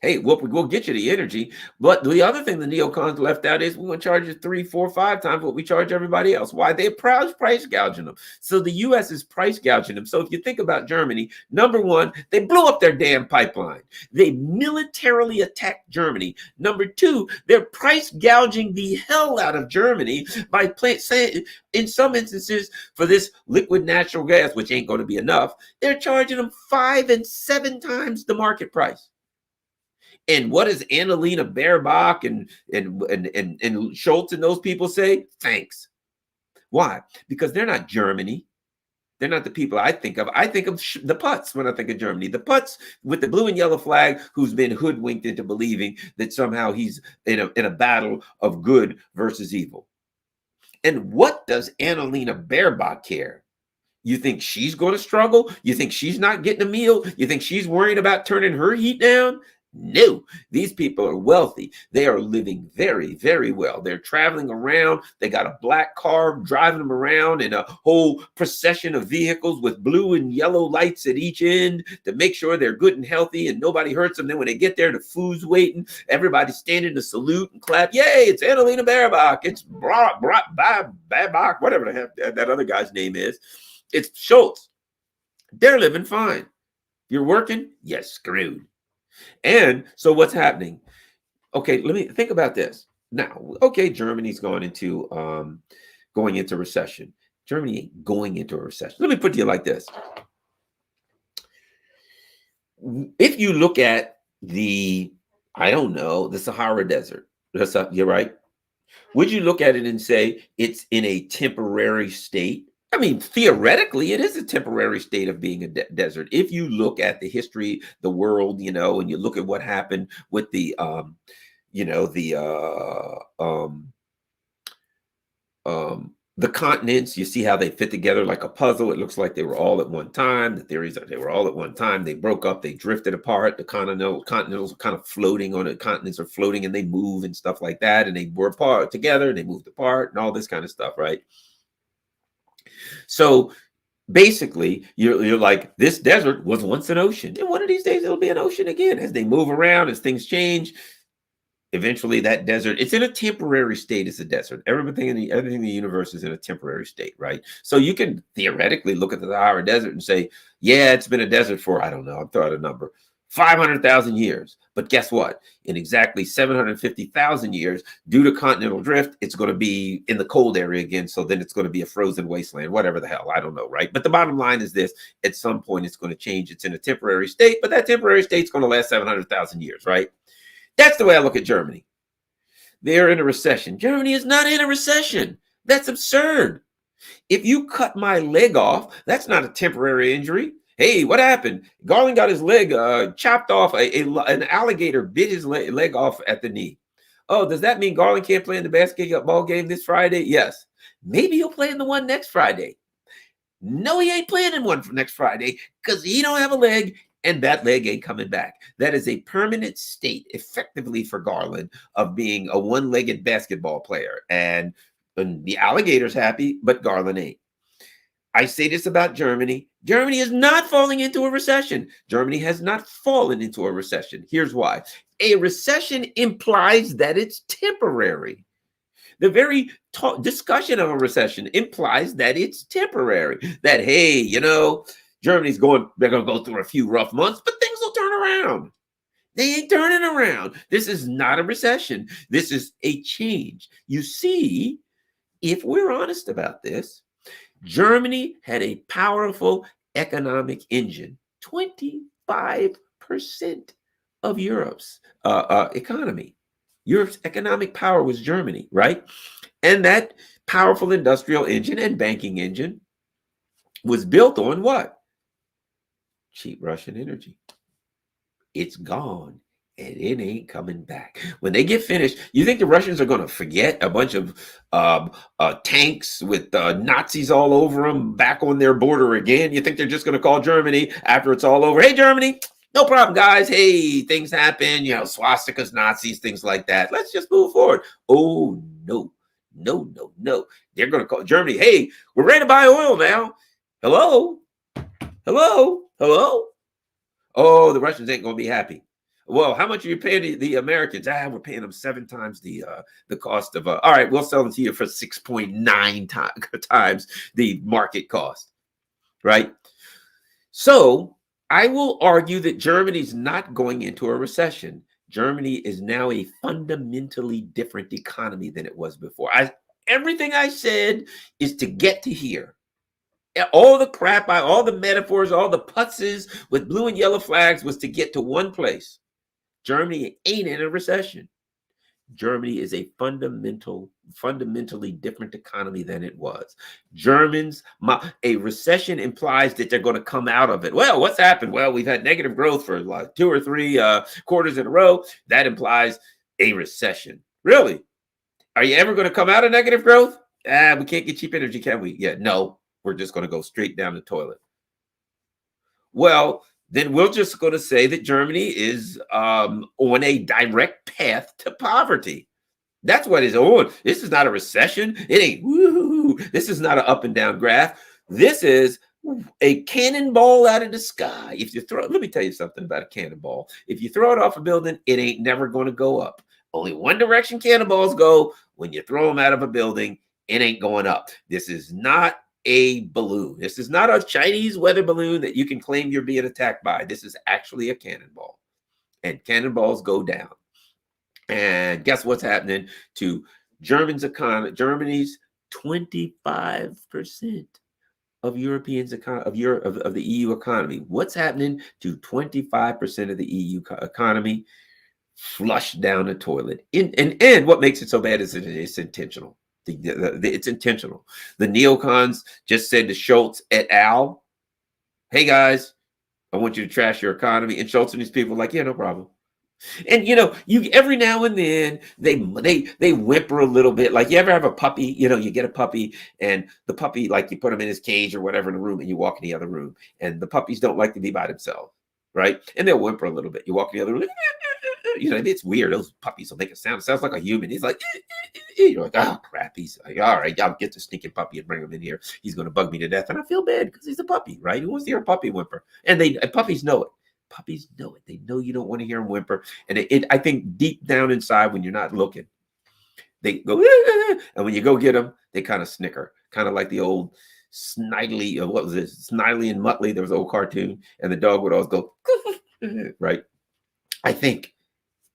hey, we'll get you the energy. But the other thing the neocons left out is we're going to charge you 3, 4, 5 times what we charge everybody else. Why? They're price gouging them. So the U.S. is price gouging them. So if you think about Germany, number one, they blew up their damn pipeline. They militarily attacked Germany. Number two, they're price gouging the hell out of Germany by saying, in some instances, for this liquid natural gas, which ain't going to be enough, they're charging them 5 and 7 times the market price. And what does Annalena Baerbock and Schultz and those people say? Thanks. Why? Because they're not Germany. They're not the people I think of. I think of the putz when I think of Germany. The putz with the blue and yellow flag who's been hoodwinked into believing that somehow he's in a battle of good versus evil. And what does Annalena Baerbock care? You think she's going to struggle? You think she's not getting a meal? You think she's worried about turning her heat down? No, these people are wealthy. They are living very, very well. They're traveling around. They got a black car driving them around in a whole procession of vehicles with blue and yellow lights at each end to make sure they're good and healthy and nobody hurts them. Then when they get there, the food's waiting. Everybody's standing to salute and clap. Yay, it's Annalena Baerbock. It's Baerbock, whatever the heck that other guy's name is. It's Schultz. They're living fine. You're working? Yes, screwed. And so what's happening? Okay, let me think about this. Now, okay, Germany's going into recession. Germany ain't going into a recession. Let me put it to you like this. If you look at the Sahara Desert, you're right. Would you look at it and say it's in a temporary state? I mean, theoretically, it is a temporary state of being a desert. If you look at the history, the world, and you look at what happened with the continents, you see how they fit together like a puzzle. It looks like they were all at one time. The theories are they were all at one time. They broke up, they drifted apart. The continentals are kind of floating on it. Continents are floating and they move and stuff like that. And they were apart together and they moved apart and all this kind of stuff, right? So basically, you're like, this desert was once an ocean. And one of these days, it'll be an ocean again. As they move around, as things change, eventually that desert, it's in a temporary state as a desert. Everything in the universe is in a temporary state, right? So you can theoretically look at the Sahara Desert and say, yeah, it's been a desert for, I don't know, I'm throwing a number, 500,000 years. But guess what? In exactly 750,000 years, due to continental drift, it's going to be in the cold area again. So then it's going to be a frozen wasteland, whatever the hell. I don't know, right? But the bottom line is this. At some point, it's going to change. It's in a temporary state, but that temporary state's going to last 700,000 years, right? That's the way I look at Germany. They're in a recession. Germany is not in a recession. That's absurd. If you cut my leg off, that's not a temporary injury. Hey, what happened? Garland got his leg chopped off. An alligator bit his leg off at the knee. Oh, does that mean Garland can't play in the basketball game this Friday? Yes. Maybe he'll play in the one next Friday. No, he ain't playing in one for next Friday because he don't have a leg and that leg ain't coming back. That is a permanent state, effectively, for Garland of being a one-legged basketball player. And the alligator's happy, but Garland ain't. I say this about Germany. Germany is not falling into a recession. Germany has not fallen into a recession. Here's why. A recession implies that it's temporary. The very discussion of a recession implies that it's temporary. That, hey, Germany's they're going to go through a few rough months, but things will turn around. They ain't turning around. This is not a recession. This is a change. You see, if we're honest about this, Germany had a powerful economic engine, 25% of Europe's economy. Europe's economic power was Germany, right? And that powerful industrial engine and banking engine was built on what? Cheap Russian energy. It's gone. And it ain't coming back. When they get finished, you think the Russians are going to forget a bunch of tanks with Nazis all over them back on their border again? You think they're just going to call Germany after it's all over? Hey, Germany, no problem, guys. Hey, things happen, swastikas, Nazis, things like that. Let's just move forward. Oh, no. They're going to call Germany. Hey, we're ready to buy oil now. Hello? Oh, the Russians ain't going to be happy. Well, how much are you paying the Americans? We're paying them 7 times the cost of. All right, we'll sell them to you for 6.9 times the market cost, right? So I will argue that Germany's not going into a recession. Germany is now a fundamentally different economy than it was before. Everything I said is to get to here. All the crap, all the metaphors, all the putzes with blue and yellow flags was to get to one place. Germany ain't in a recession. Germany is a fundamentally different economy than it was. A recession implies that they're going to come out of it. Well, what's happened? Well, we've had negative growth for like 2 or 3 quarters in a row. That implies a recession. Really? Are you ever going to come out of negative growth? We can't get cheap energy, can we? Yeah, no. We're just going to go straight down the toilet. Well, then we're just going to say that Germany is on a direct path to poverty. That's what it's on. This is not a recession. It ain't woo. This is not an up and down graph. This is a cannonball out of the sky. If you throw, let me tell you something about a cannonball. If you throw it off a building, it ain't never going to go up. Only one direction cannonballs go. When you throw them out of a building, it ain't going up. This is not a balloon. This is not a Chinese weather balloon that you can claim you're being attacked by. This is actually a cannonball. And cannonballs go down. And guess what's happening to Germany's economy? Germany's 25% of Europeans of the EU economy. What's happening to 25% of the EU economy? Flushed down the toilet. And what makes it so bad is it's intentional. It's intentional. The neocons just said to Schultz et al., "Hey guys, I want you to trash your economy." And Schultz and these people are like, "Yeah, no problem." And you every now and then they whimper a little bit. Like, you ever have a puppy? You get a puppy, and the puppy, like, you put him in his cage or whatever in a room, and you walk in the other room, and the puppies don't like to be by themselves, right? And they'll whimper a little bit. You walk in the other room, it's weird. Those puppies will make a sound. It sounds like a human. He's like, you're like, oh crap. He's like, all right, I'll get the stinking puppy and bring him in here. He's going to bug me to death, and I feel bad because he's a puppy, right? Who wants to hear a puppy whimper? And puppies know it. Puppies know it. They know you don't want to hear them whimper. And I think deep down inside, when you're not looking, they go, and when you go get them, they kind of snicker, kind of like the old Snidely, what was it? Snidely and Muttley. There was an old cartoon, and the dog would always go, right? I think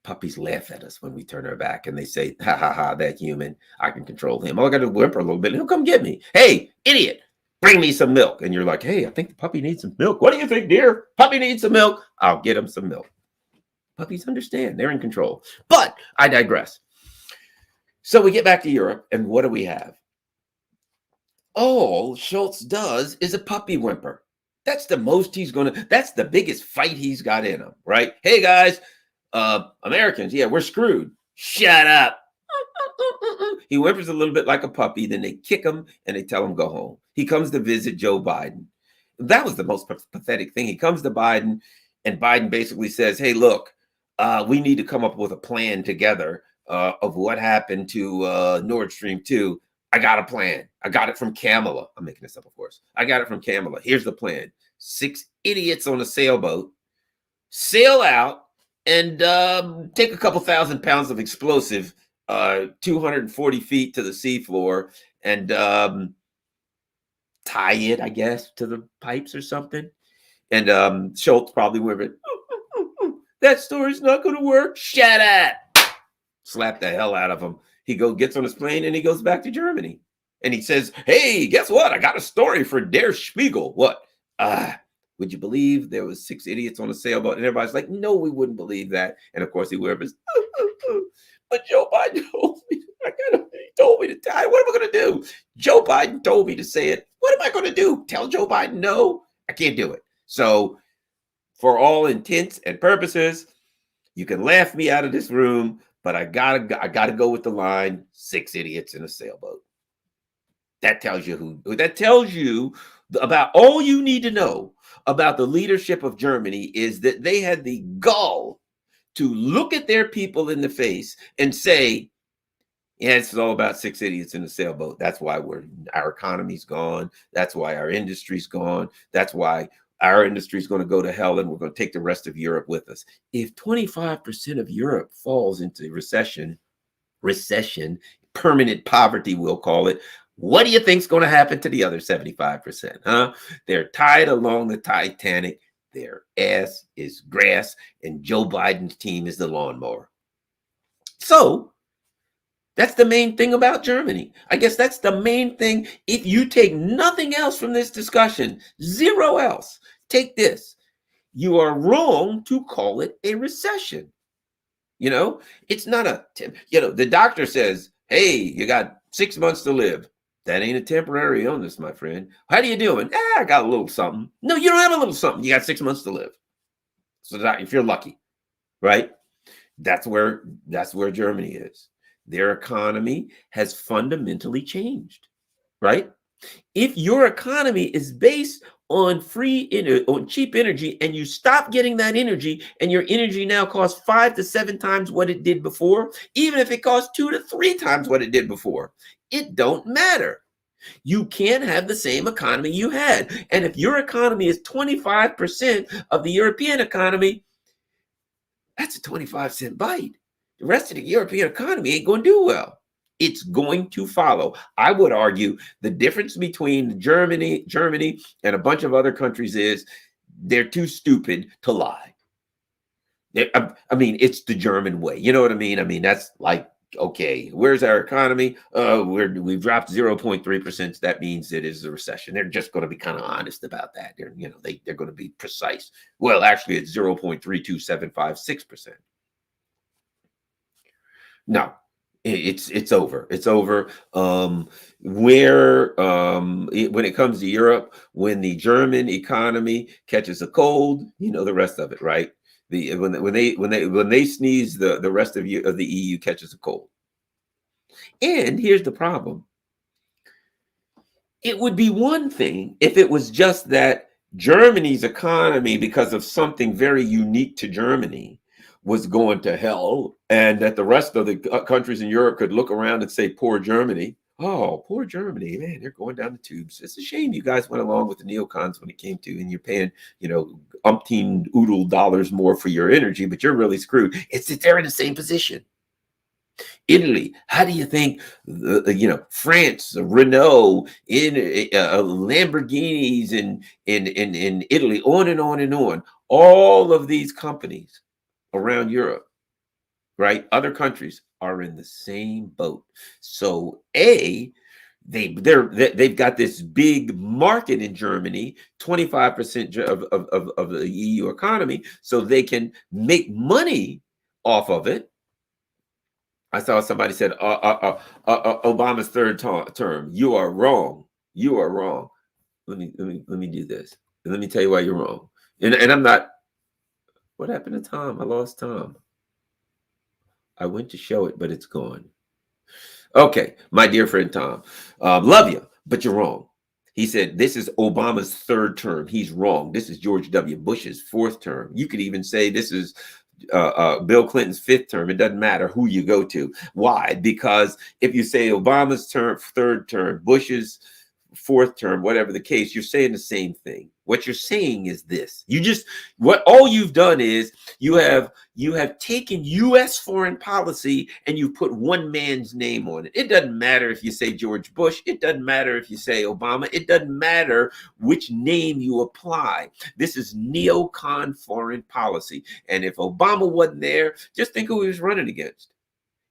puppies laugh at us when we turn our back, and they say, ha, ha, ha, that human, I can control him. All I got to whimper a little bit, and he'll come get me. Hey, idiot. Bring me some milk. And you're like, hey, I think the puppy needs some milk. What do you think, dear? Puppy needs some milk. I'll get him some milk. Puppies understand. They're in control. But I digress. So we get back to Europe, and what do we have? All Schultz does is a puppy whimper. That's the most that's the biggest fight he's got in him, right? Hey, guys, Americans, yeah, we're screwed. Shut up. He whimpers a little bit like a puppy. Then they kick him and they tell him go home. He comes to visit Joe Biden. That was the most pathetic thing. He comes to Biden, and Biden basically says, hey, look, we need to come up with a plan together of what happened to Nord Stream 2. I got a plan. I got it from Kamala. I'm making this up, of course. I got it from Kamala. Here's the plan. 6 idiots on a sailboat sail out and take a couple 1,000 pounds of explosive 240 feet to the seafloor and tie it, I guess, to the pipes or something. And Schultz probably went, that story's not going to work. Shut up. Slap the hell out of him. He gets on his plane and he goes back to Germany. And he says, hey, guess what? I got a story for Der Spiegel. What? Would you believe there was 6 idiots on a sailboat? And everybody's like, no, we wouldn't believe that. And of course he whispers, but Joe Biden told me, he told me to die. What am I going to do? Joe Biden told me to say it. What am I going to do? Tell Joe Biden no? I can't do it. So for all intents and purposes, you can laugh me out of this room, but I gotta go with the line, 6 idiots in a sailboat. That tells you about all you need to know about the leadership of Germany is that they had the gall to look at their people in the face and say, yeah, it's all about 6 idiots in a sailboat. That's why our economy's gone. That's why our industry's gone. That's why our industry is going to go to hell, and we're going to take the rest of Europe with us. If 25% of Europe falls into recession, permanent poverty, we'll call it, what do you think's going to happen to the other 75%? Huh? They're tied along the Titanic. Their ass is grass, and Joe Biden's team is the lawnmower. So that's the main thing about Germany. I guess that's the main thing. If you take nothing else from this discussion, zero else, take this. You are wrong to call it a recession. You know, it's not the doctor says, hey, you got 6 months to live. That ain't a temporary illness, my friend. How do you doing? I got a little something. No, you don't have a little something. You got 6 months to live. So that, if you're lucky, right? That's where Germany is. Their economy has fundamentally changed, right? If your economy is based on on cheap energy, and you stop getting that energy, and your energy now costs 5 to 7 times what it did before, even if it costs 2 to 3 times what it did before, it don't matter. You can't have the same economy you had. And if your economy is 25% of the European economy, that's a 25-cent bite. The rest of the European economy ain't going to do well. It's going to follow. I would argue the difference between Germany, and a bunch of other countries is they're too stupid to lie. I mean, it's the German way. You know what I mean? I mean, that's like, okay, where's our economy? We've dropped 0.3%. So that means it is a recession. They're just going to be kind of honest about that. They're going to be precise. Well, actually, it's 0.32756%. No, it's over. It's over. When it comes to Europe, when the German economy catches a cold, you know the rest of it, right? When they sneeze, the rest of the EU catches a cold. And here's the problem. It would be one thing if it was just that Germany's economy, because of something very unique to Germany, was going to hell, and that the rest of the countries in Europe could look around and say, poor Germany. Oh, poor Germany, man, they're going down the tubes. It's a shame you guys went along with the neocons when it came to, and you're paying, umpteen oodle dollars more for your energy, but you're really screwed. It's that they're in the same position. Italy, how do you think, France, Renault, Lamborghinis in Italy, on and on and on. All of these companies around Europe, right? Other countries are in the same boat. So they've got this big market in Germany, 25% of the EU economy, so they can make money off of it. I saw somebody said Obama's third term. You are wrong. You are wrong. Let me do this. And let me tell you why you're wrong. And I'm not. What happened to Tom? I lost Tom. I went to show it, but it's gone. Okay, my dear friend Tom, love you, but you're wrong. He said this is Obama's third term. He's wrong. This is George W. Bush's fourth term. You could even say this is Bill Clinton's fifth term. It doesn't matter who you go to. Why? Because if you say Obama's third term, Bush's fourth term, whatever the case, you're saying the same thing. What you're saying is this. All you've done is you have taken U.S. foreign policy and you put one man's name on it. It doesn't matter if you say George Bush. It doesn't matter if you say Obama. It doesn't matter which name you apply. This is neocon foreign policy. And if Obama wasn't there, just think who he was running against.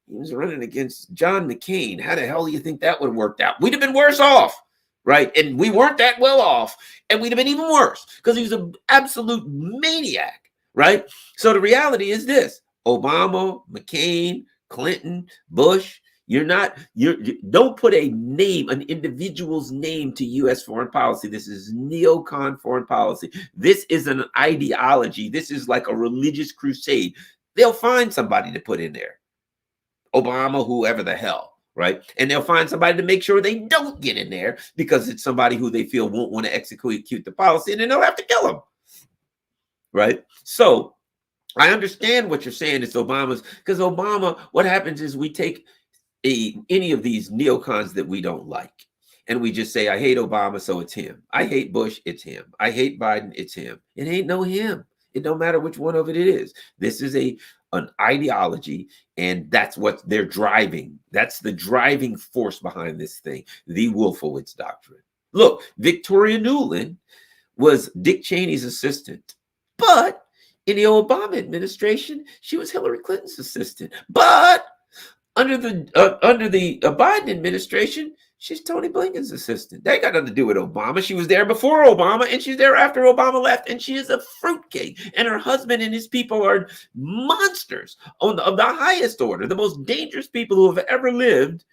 He was running against John McCain. How the hell do you think that would have worked out? We'd have been worse off. Right. And we weren't that well off, and we'd have been even worse because he was an absolute maniac. Right. So the reality is this: Obama, McCain, Clinton, Bush. You don't put a name, an individual's name to U.S. foreign policy. This is neocon foreign policy. This is an ideology. This is like a religious crusade. They'll find somebody to put in there. Obama, whoever the hell. Right. And they'll find somebody to make sure they don't get in there because it's somebody who they feel won't want to execute the policy, and then they'll have to kill them. Right. So I understand what you're saying. It's Obama's, because Obama, what happens is we take any of these neocons that we don't like, and we just say, I hate Obama, so it's him. I hate Bush, it's him. I hate Biden, it's him. It ain't no him. It don't matter which one of it is. This is an ideology, and that's what they're driving. That's the driving force behind this thing, the Wolfowitz doctrine. Look, Victoria Nuland was Dick Cheney's assistant, but in the Obama administration, she was Hillary Clinton's assistant. But under the Biden administration, She's Tony Blinken's assistant. They got nothing to do with Obama. She was there before Obama, and she's there after Obama left, and she is a fruitcake. And her husband and his people are monsters of the highest order, the most dangerous people who have ever lived.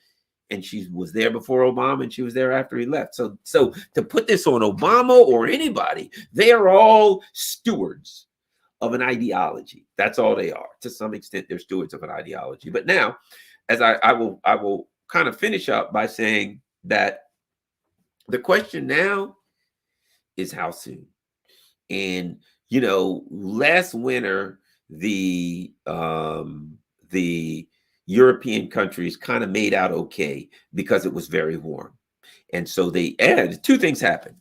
And she was there before Obama, and she was there after he left. So to put this on Obama or anybody, they are all stewards of an ideology. That's all they are. To some extent, they're stewards of an ideology. But now, as I will kind of finish up by saying that the question now is how soon. And last winter, the European countries kind of made out okay because it was very warm. And so two things happened.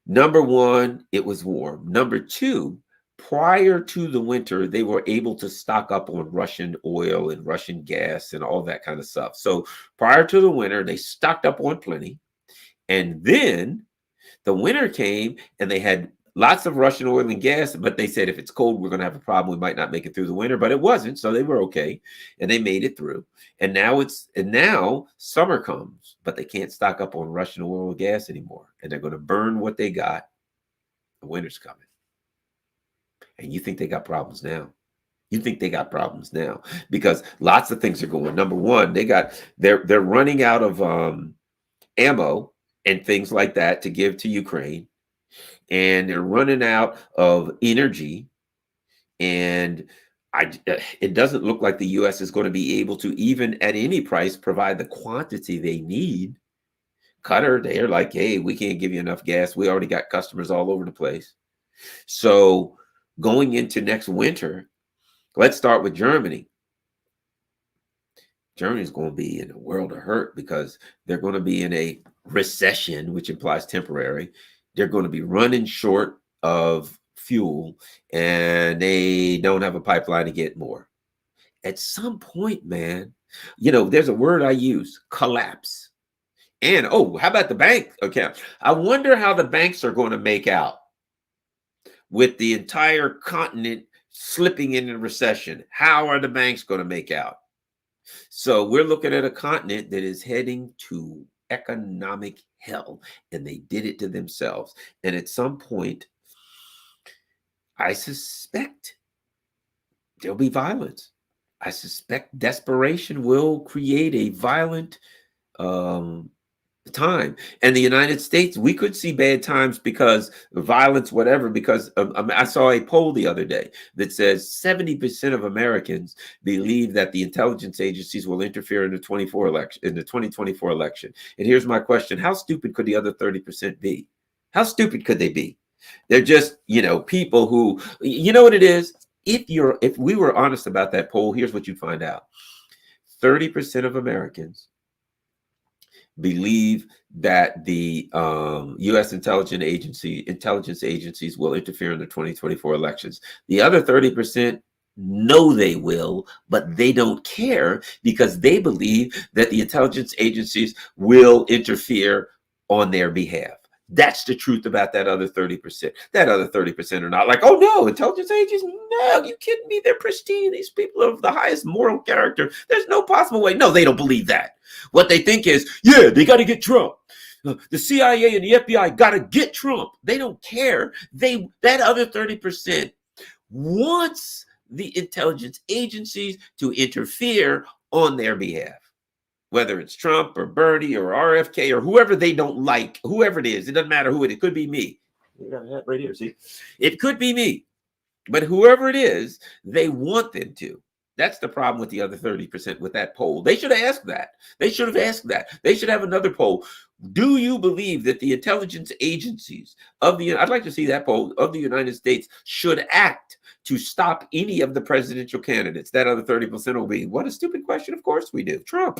Number one, it was warm. Number two, prior to the winter, they were able to stock up on Russian oil and Russian gas and all that kind of stuff. So prior to the winter, they stocked up on plenty. And then the winter came and they had lots of Russian oil and gas, but they said, if it's cold, we're going to have a problem. We might not make it through the winter, but it wasn't. So they were okay. And they made it through. And now summer comes, but they can't stock up on Russian oil and gas anymore. And they're going to burn what they got. The winter's coming. And you think they got problems now? Because lots of things are going. Number one, they're running out of ammo and things like that to give to Ukraine. And they're running out of energy. And it doesn't look like the U.S. is going to be able to, even at any price, provide the quantity they need. Qatar, they're like, hey, we can't give you enough gas. We already got customers all over the place. So going into next winter, let's start with Germany. Germany's going to be in a world of hurt because they're going to be in a recession, which implies temporary. They're going to be running short of fuel, and they don't have a pipeline to get more. At some point, man, there's a word I use, collapse. And, how about the bank account? I wonder how the banks are going to make out with the entire continent slipping into recession. How are the banks going to make out? So we're looking at a continent that is heading to economic hell, and they did it to themselves. And at some point, I suspect there'll be violence. I suspect desperation will create a violent time. And the United States, we could see bad times because violence, whatever, because I saw a poll the other day that says 70% of Americans believe that the intelligence agencies will interfere in the 2024 election. And here's my question. How stupid could the other 30% be? How stupid could they be? They're just, people who, what it is? If we were honest about that poll, here's what you'd find out. 30% of Americans believe that the U.S. intelligence agencies will interfere in the 2024 elections. The other 30% know they will, but they don't care because they believe that the intelligence agencies will interfere on their behalf. That's the truth about that other 30%. That other 30% are not like, oh no, intelligence agencies, no, you kidding me? They're pristine. These people are of the highest moral character. There's no possible way. No, they don't believe that. What they think is, yeah, they got to get Trump. The CIA and the FBI got to get Trump. They don't care. That other 30% wants the intelligence agencies to interfere on their behalf. Whether it's Trump or Bernie or RFK or whoever they don't like, whoever it is, it doesn't matter who it could be me. You got that right here, see? It could be me. But whoever it is, they want them to. That's the problem with the other 30% with that poll. They should have asked that. They should have another poll. Do you believe that the intelligence agencies I'd like to see that poll, of the United States should act to stop any of the presidential candidates? That other 30% will be, what a stupid question. Of course we do. Trump.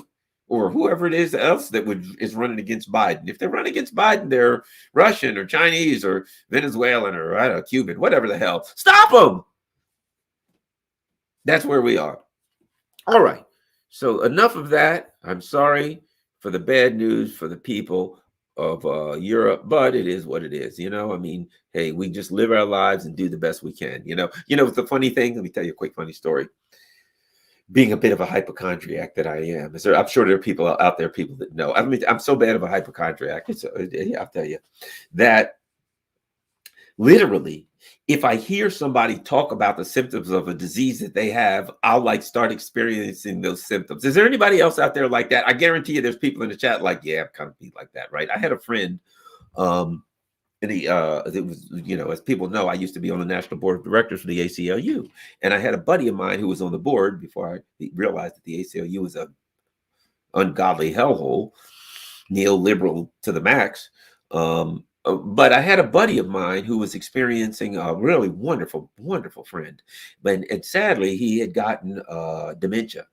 Or whoever it is else that is running against Biden. If they're running against Biden, they're Russian or Chinese or Venezuelan or I don't know, Cuban, whatever the hell. Stop them. That's where we are. All right. So enough of that. I'm sorry for the bad news for the people of Europe, but it is what it is. Hey, we just live our lives and do the best we can. It's the funny thing. Let me tell you a quick funny story. being a bit of a hypochondriac that I am. I'm sure there are people out there, people that know. I mean, I'm so bad of a hypochondriac. Yeah, I'll tell you that literally, if I hear somebody talk about the symptoms of a disease that they have, I'll like start experiencing those symptoms. Is there anybody else out there like that? I guarantee you there's people in the chat like, yeah, I'm kind of be like that, right? I had a friend, and it was, as people know, I used to be on the national board of directors for the ACLU. And I had a buddy of mine who was on the board before I realized that the ACLU was a ungodly hellhole, neoliberal to the max. But I had a buddy of mine who was experiencing a really wonderful, wonderful friend. And sadly, he had gotten dementia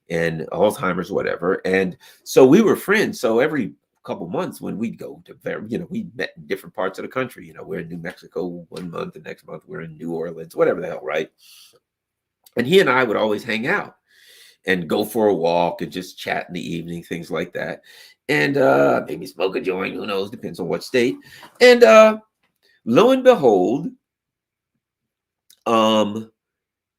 and Alzheimer's, whatever. And so we were friends. So every couple months when we'd go to, we met in different parts of the country. We're in New Mexico 1 month, the next month we're in New Orleans, whatever the hell, right? And he and I would always hang out and go for a walk and just chat in the evening, things like that. And maybe smoke a joint, who knows, depends on what state. And lo and behold,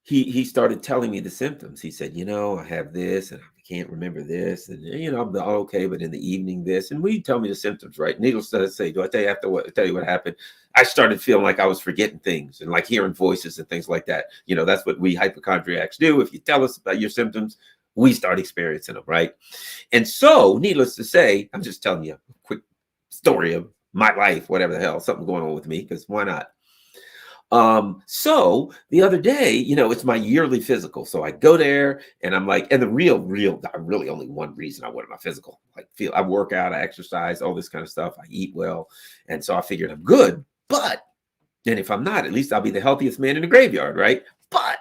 he started telling me the symptoms. He said, I have this and I can't remember this. And, I'm okay, but in the evening, this. And we tell me the symptoms, right? Needless to say, do I tell you what happened? I started feeling like I was forgetting things and like hearing voices and things like that. That's what we hypochondriacs do. If you tell us about your symptoms, we start experiencing them, right? And so, needless to say, I'm just telling you a quick story of my life, whatever the hell, something going on with me, because why not? So the other day, it's my yearly physical. So I go there and I'm like, and the real, really only one reason I wanted my physical, I work out, I exercise, all this kind of stuff. I eat well. And so I figured I'm good, but then if I'm not, at least I'll be the healthiest man in the graveyard, right? But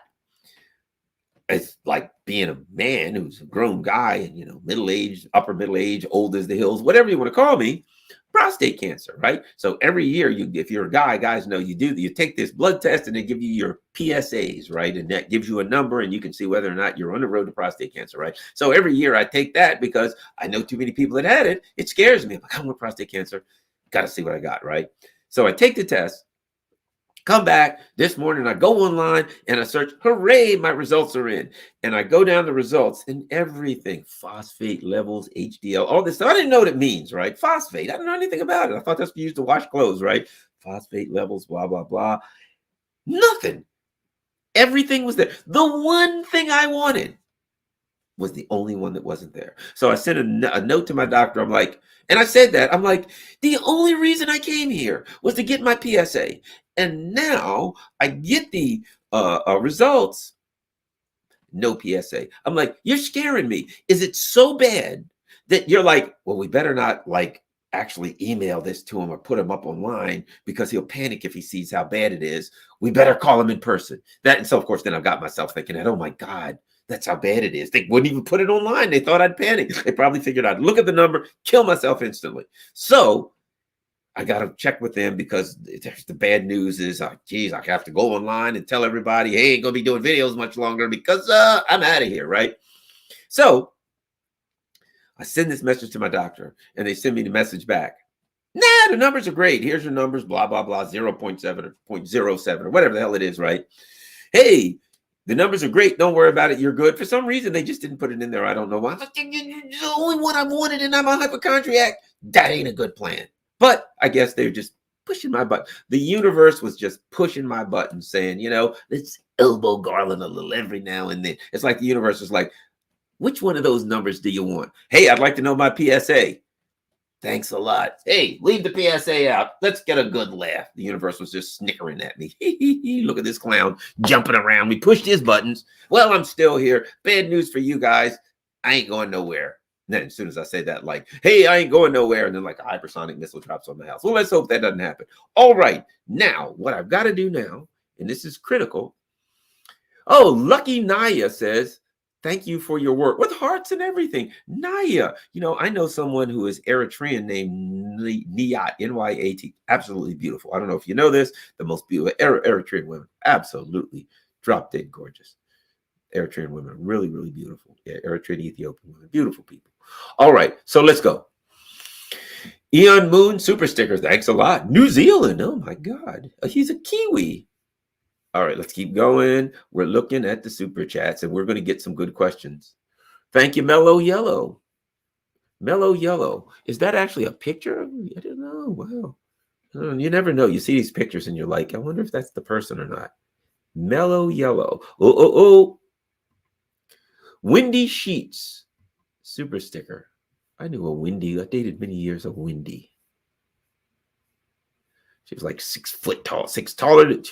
it's like being a man who's a grown guy and, middle-aged, upper middle-aged, old as the hills, whatever you want to call me, prostate cancer, right? So every year, if you're a guy, guys know you take this blood test and they give you your PSAs, right? And that gives you a number and you can see whether or not you're on the road to prostate cancer, right? So every year I take that because I know too many people that had it. It scares me. I'm like, I want prostate cancer. Got to see what I got, right? So I take the test. Come back this morning, I go online and I search, hooray, my results are in. And I go down the results and everything, phosphate levels, HDL, all this stuff. I didn't know what it means, right? Phosphate, I don't know anything about it. I thought that's used to wash clothes, right? Phosphate levels, blah, blah, blah. Nothing. Everything was there. The one thing I wanted was the only one that wasn't there. So I sent a note to my doctor. I'm like, and I said that, I'm like, the only reason I came here was to get my PSA. And now I get the results, no PSA. I'm like, you're scaring me. Is it so bad that you're like, well, we better not actually email this to him or put him up online because he'll panic if he sees how bad it is. We better call him in person. And so of course, then I got myself thinking that, oh my God, that's how bad it is. They wouldn't even put it online. They thought I'd panic. They probably figured I'd look at the number, kill myself instantly. So I got to check with them because the bad news is, geez, I have to go online and tell everybody, hey, ain't going to be doing videos much longer because I'm out of here, right? So I send this message to my doctor and they send me the message back. Nah, the numbers are great. Here's your numbers, blah, blah, blah, 0.7 or 0.07 or whatever the hell it is, right? Hey, the numbers are great. Don't worry about it. You're good. For some reason, they just didn't put it in there. I don't know why. The only one I wanted and I'm a hypochondriac. That ain't a good plan. But I guess they're just pushing my button. The universe was just pushing my button saying, let's elbow Garland a little every now and then. It's like the universe is like, which one of those numbers do you want? Hey, I'd like to know my PSA. Thanks a lot. Hey, leave the PSA out. Let's get a good laugh. The universe was just snickering at me. Look at this clown jumping around. We pushed his buttons. Well, I'm still here. Bad news for you guys. I ain't going nowhere. And then as soon as I say that, like, hey, I ain't going nowhere. And then like a hypersonic missile drops on the house. Well, let's hope that doesn't happen. All right. Now, what I've got to do now, and this is critical. Oh, Lucky Naya says, thank you for your work with hearts and everything. Naya, I know someone who is Eritrean named Niyat, N-Y-A-T. Absolutely beautiful. I don't know if you know this. The most beautiful Eritrean women. Absolutely drop dead gorgeous. Eritrean women, really, really beautiful. Yeah, Eritrean, Ethiopian women, beautiful people. All right, so let's go. Eon Moon super sticker. Thanks a lot. New Zealand. Oh my God, he's a Kiwi. All right, let's keep going. We're looking at the super chats and we're going to get some good questions. Thank you, Mellow Yellow. Mellow Yellow. Is that actually a picture? I don't know. Wow. You never know. You see these pictures and you're like, I wonder if that's the person or not. Mellow Yellow. Oh. Windy Sheets. Super sticker. I knew a Windy. I dated many years of Windy. She was like 6 foot tall, she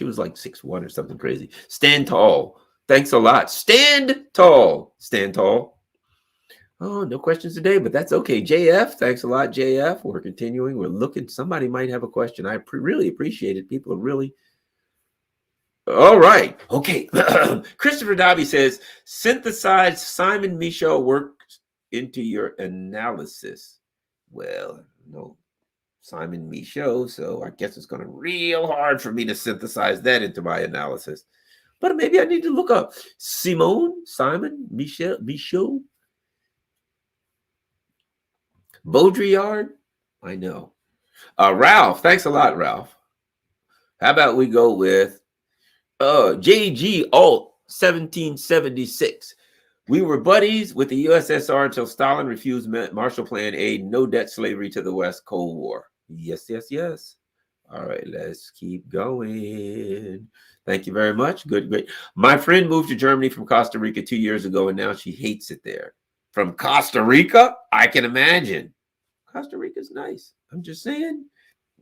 was like 6'1" or something crazy. Stand tall. Thanks a lot. Stand tall. Stand tall. Oh, no questions today, but that's okay. JF, thanks a lot, JF. We're continuing. We're looking. Somebody might have a question. I really appreciate it. People are really. All right. Okay. Christopher Dobby says, synthesize Simon Michel work into your analysis. Well, no. Simon Michaud, so I guess it's going to be real hard for me to synthesize that into my analysis. But maybe I need to look up Simon Michaud, Baudrillard. I know. Ralph, thanks a lot, Ralph. How about we go with JG Alt 1776. We were buddies with the USSR until Stalin refused Marshall Plan aid, no debt slavery to the West, Cold War. Yes. All right, let's keep going. Thank you very much. Good, great. My friend moved to Germany from Costa Rica 2 years ago, and now she hates it there. From Costa Rica? I can imagine. Costa Rica's nice. I'm just saying.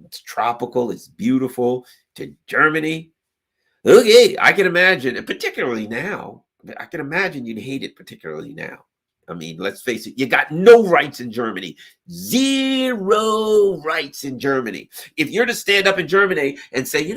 It's tropical. It's beautiful. To Germany. Okay, I can imagine, and particularly now. I can imagine you'd hate it, particularly now. I mean, let's face it, you got no rights in Germany. 0 rights in Germany. If you're to stand up in Germany and say,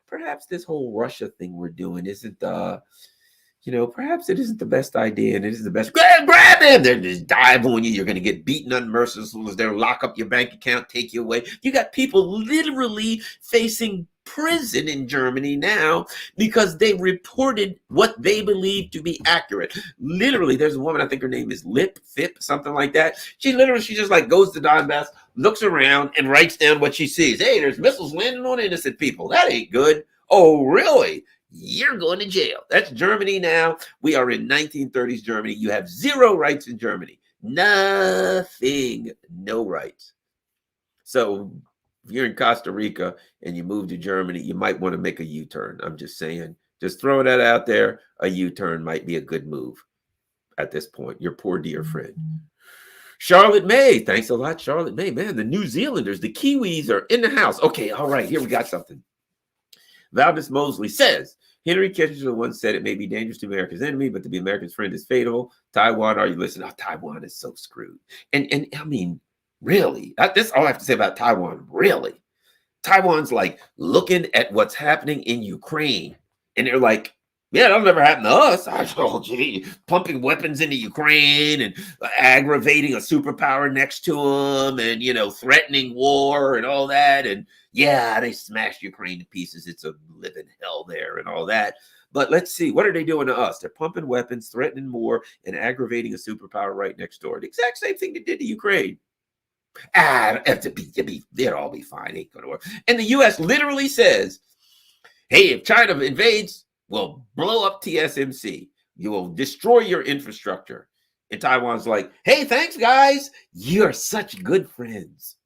perhaps this whole Russia thing we're doing isn't, perhaps it isn't the best idea and it isn't the best. Grab him! They're just dive on you. You're going to get beaten unmercifully. They'll lock up your bank account, take you away. You got people literally facing prison in Germany now because they reported what they believe to be accurate. Literally, there's a woman, I think her name is Fip, something like that. She just like goes to Donbass, looks around and writes down what she sees. Hey, there's missiles landing on innocent people. That ain't good. Oh, really? You're going to jail. That's Germany now. We are in 1930s Germany. You have 0 rights in Germany. Nothing. No rights. So if you're in Costa Rica and you move to Germany, you might want to make a U-turn. I'm just saying. Just throwing that out there. A U-turn might be a good move at this point. Your poor dear friend. Charlotte May. Thanks a lot, Charlotte May. Man, the New Zealanders, the Kiwis are in the house. Okay, all right. Here we got something. Valdis Mosley says, Henry Kissinger once said it may be dangerous to America's enemy, but to be America's friend is fatal. Taiwan, are you listening? Oh, Taiwan is so screwed. And I mean, really, that's all I have to say about Taiwan. Really, Taiwan's like looking at what's happening in Ukraine, and they're like, yeah, that'll never happen to us. Oh, gee, pumping weapons into Ukraine and aggravating a superpower next to them and, threatening war and all that. And yeah, they smashed Ukraine to pieces. It's a living hell there and all that. But let's see, what are they doing to us? They're pumping weapons, threatening war, and aggravating a superpower right next door. The exact same thing they did to Ukraine. They'll all be fine. Ain't gonna work. And the U.S. literally says, hey, if China invades, we'll blow up TSMC. You will destroy your infrastructure. And Taiwan's like, hey, thanks, guys. You're such good friends.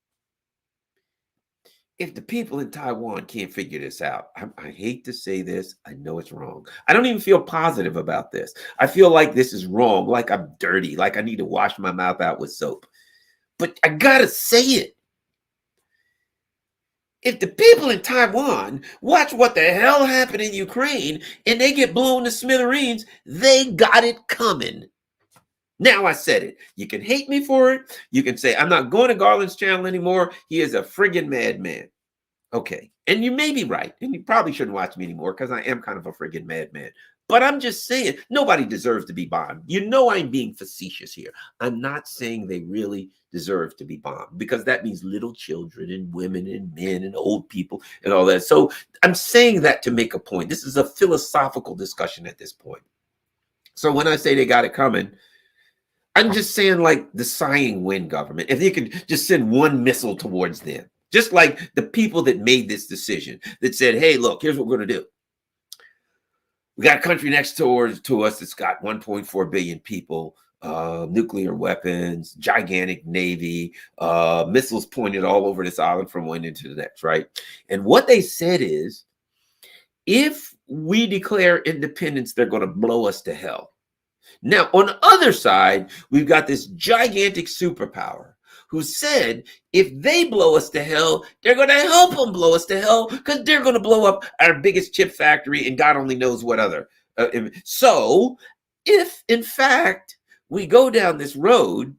If the people in Taiwan can't figure this out, I hate to say this. I know it's wrong. I don't even feel positive about this. I feel like this is wrong, like I'm dirty, like I need to wash my mouth out with soap. But I gotta say it. If the people in Taiwan watch what the hell happened in Ukraine and they get blown to smithereens, they got it coming. Now I said it. You can hate me for it. You can say, I'm not going to Garland's channel anymore. He is a friggin' madman. Okay. And you may be right. And you probably shouldn't watch me anymore because I am kind of a friggin' madman. But I'm just saying, nobody deserves to be bombed. I'm being facetious here. I'm not saying they really deserve to be bombed because that means little children and women and men and old people and all that. So I'm saying that to make a point. This is a philosophical discussion at this point. So when I say they got it coming, I'm just saying like the sighing wind government, if they could just send one missile towards them, just like the people that made this decision that said, hey, look, here's what we're going to do. We got a country next door to us that's got 1.4 billion people, nuclear weapons, gigantic navy, missiles pointed all over this island from one end to the next, right? And what they said is, if we declare independence, they're going to blow us to hell. Now, on the other side, we've got this gigantic superpower who said if they blow us to hell, they're going to help them blow us to hell because they're going to blow up our biggest chip factory and God only knows what other. So, if in fact we go down this road,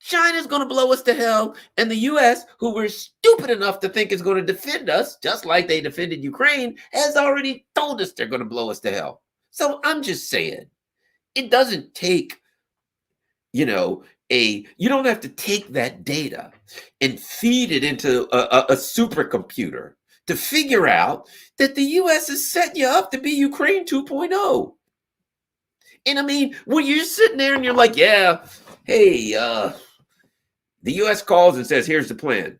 China's going to blow us to hell, and the U.S., who we're stupid enough to think is going to defend us, just like they defended Ukraine, has already told us they're going to blow us to hell. So I'm just saying, it doesn't take, you don't have to take that data and feed it into a supercomputer to figure out that the U.S. is setting you up to be Ukraine 2.0. And I mean, when you're sitting there and you're like, yeah, hey, the U.S. calls and says, here's the plan.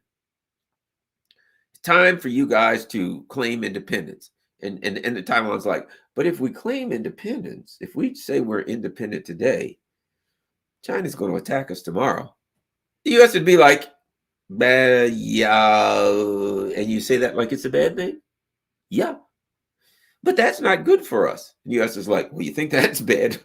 It's time for you guys to claim independence. And the Taiwan's like, but if we claim independence, if we say we're independent today, China's going to attack us tomorrow. The U.S. would be like, yeah. And you say that like it's a bad thing? Yeah. But that's not good for us. The U.S. is like, well, you think that's bad?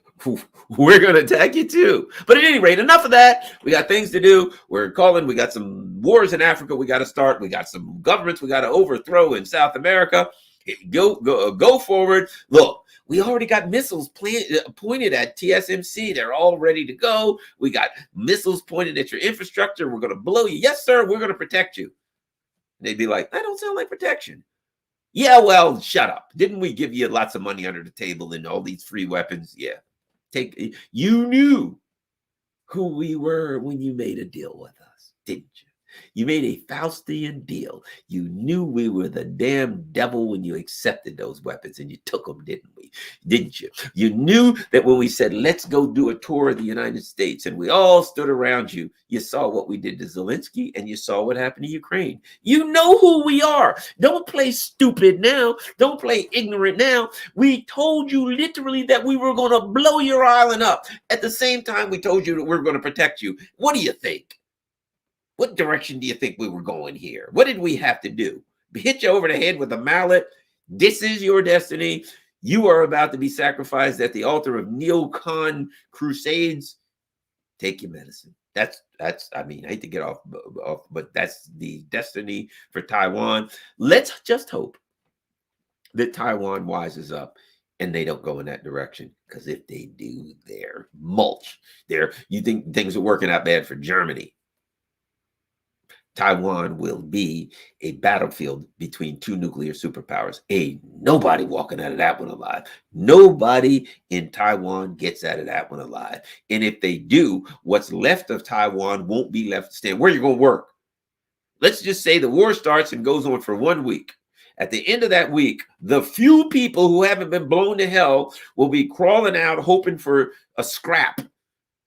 We're going to attack you too. But at any rate, enough of that. We got things to do. We're calling. We got some wars in Africa we got to start. We got some governments we got to overthrow in South America. Go forward. Look, we already got missiles pointed at TSMC. They're all ready to go. We got missiles pointed at your infrastructure. We're going to blow you. Yes, sir. We're going to protect you. They'd be like, that don't sound like protection. Yeah, well, shut up. Didn't we give you lots of money under the table and all these free weapons? Yeah. You knew who we were when you made a deal with us, didn't you? You made a Faustian deal. You knew we were the damn devil when you accepted those weapons, and you took them, didn't we? Didn't you? You knew that when we said, let's go do a tour of the United States, and we all stood around you, you saw what we did to Zelensky, and you saw what happened to Ukraine. You know who we are. Don't play stupid now. Don't play ignorant now. We told you literally that we were going to blow your island up. At the same time, we told you that we were going to protect you. What do you think? What direction do you think we were going here? What did we have to do? Hit you over the head with a mallet? This is your destiny. You are about to be sacrificed at the altar of neocon crusades. Take your medicine. That's I mean, I hate to get off, but that's the destiny for Taiwan. Let's just hope that Taiwan wises up and they don't go in that direction. Because if they do, they're mulch. You think things are working out bad for Germany. Taiwan will be a battlefield between two nuclear superpowers. Ain't nobody walking out of that one alive. Nobody in Taiwan gets out of that one alive. And if they do, what's left of Taiwan won't be left to stand. Where are you going to work? Let's just say the war starts and goes on for 1 week. At the end of that week, the few people who haven't been blown to hell will be crawling out hoping for a scrap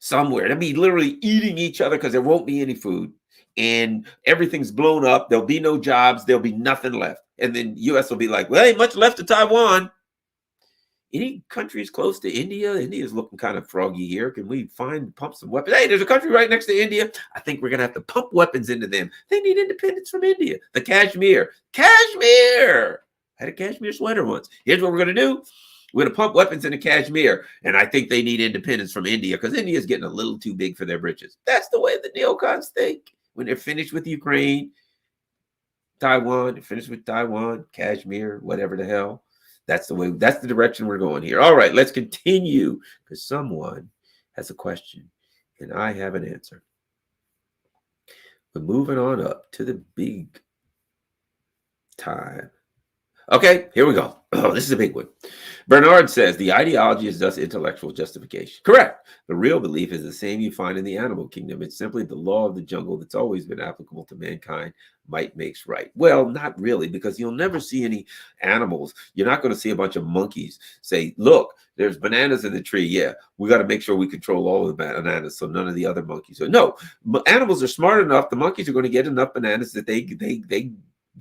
somewhere. They'll be literally eating each other because there won't be any food. And everything's blown up. There'll be no jobs. There'll be nothing left. And then U.S. will be like, well, ain't much left to Taiwan. Any countries close to India? India's looking kind of froggy here. Can we pump some weapons? Hey, there's a country right next to India. I think we're going to have to pump weapons into them. They need independence from India. The Kashmir. Kashmir! I had a Kashmir sweater once. Here's what we're going to do. We're going to pump weapons into Kashmir. And I think they need independence from India because India's getting a little too big for their britches. That's the way the neocons think. When they're finished with Ukraine, Taiwan, they're finished with Taiwan, Kashmir, whatever the hell. That's the direction we're going here. All right, let's continue because someone has a question and I have an answer. We're moving on up to the big time. Okay, here we go. Oh, this is a big one. Bernard says the ideology is thus intellectual justification. Correct. The real belief is the same you find in the animal kingdom. It's simply the law of the jungle that's always been applicable to mankind. Might makes right. Well, not really, because you'll never see any animals. You're not going to see a bunch of monkeys say, look, there's bananas in the tree. Yeah, we got to make sure we control all of the bananas so none of the other monkeys are. No, animals are smart enough. The monkeys are going to get enough bananas that they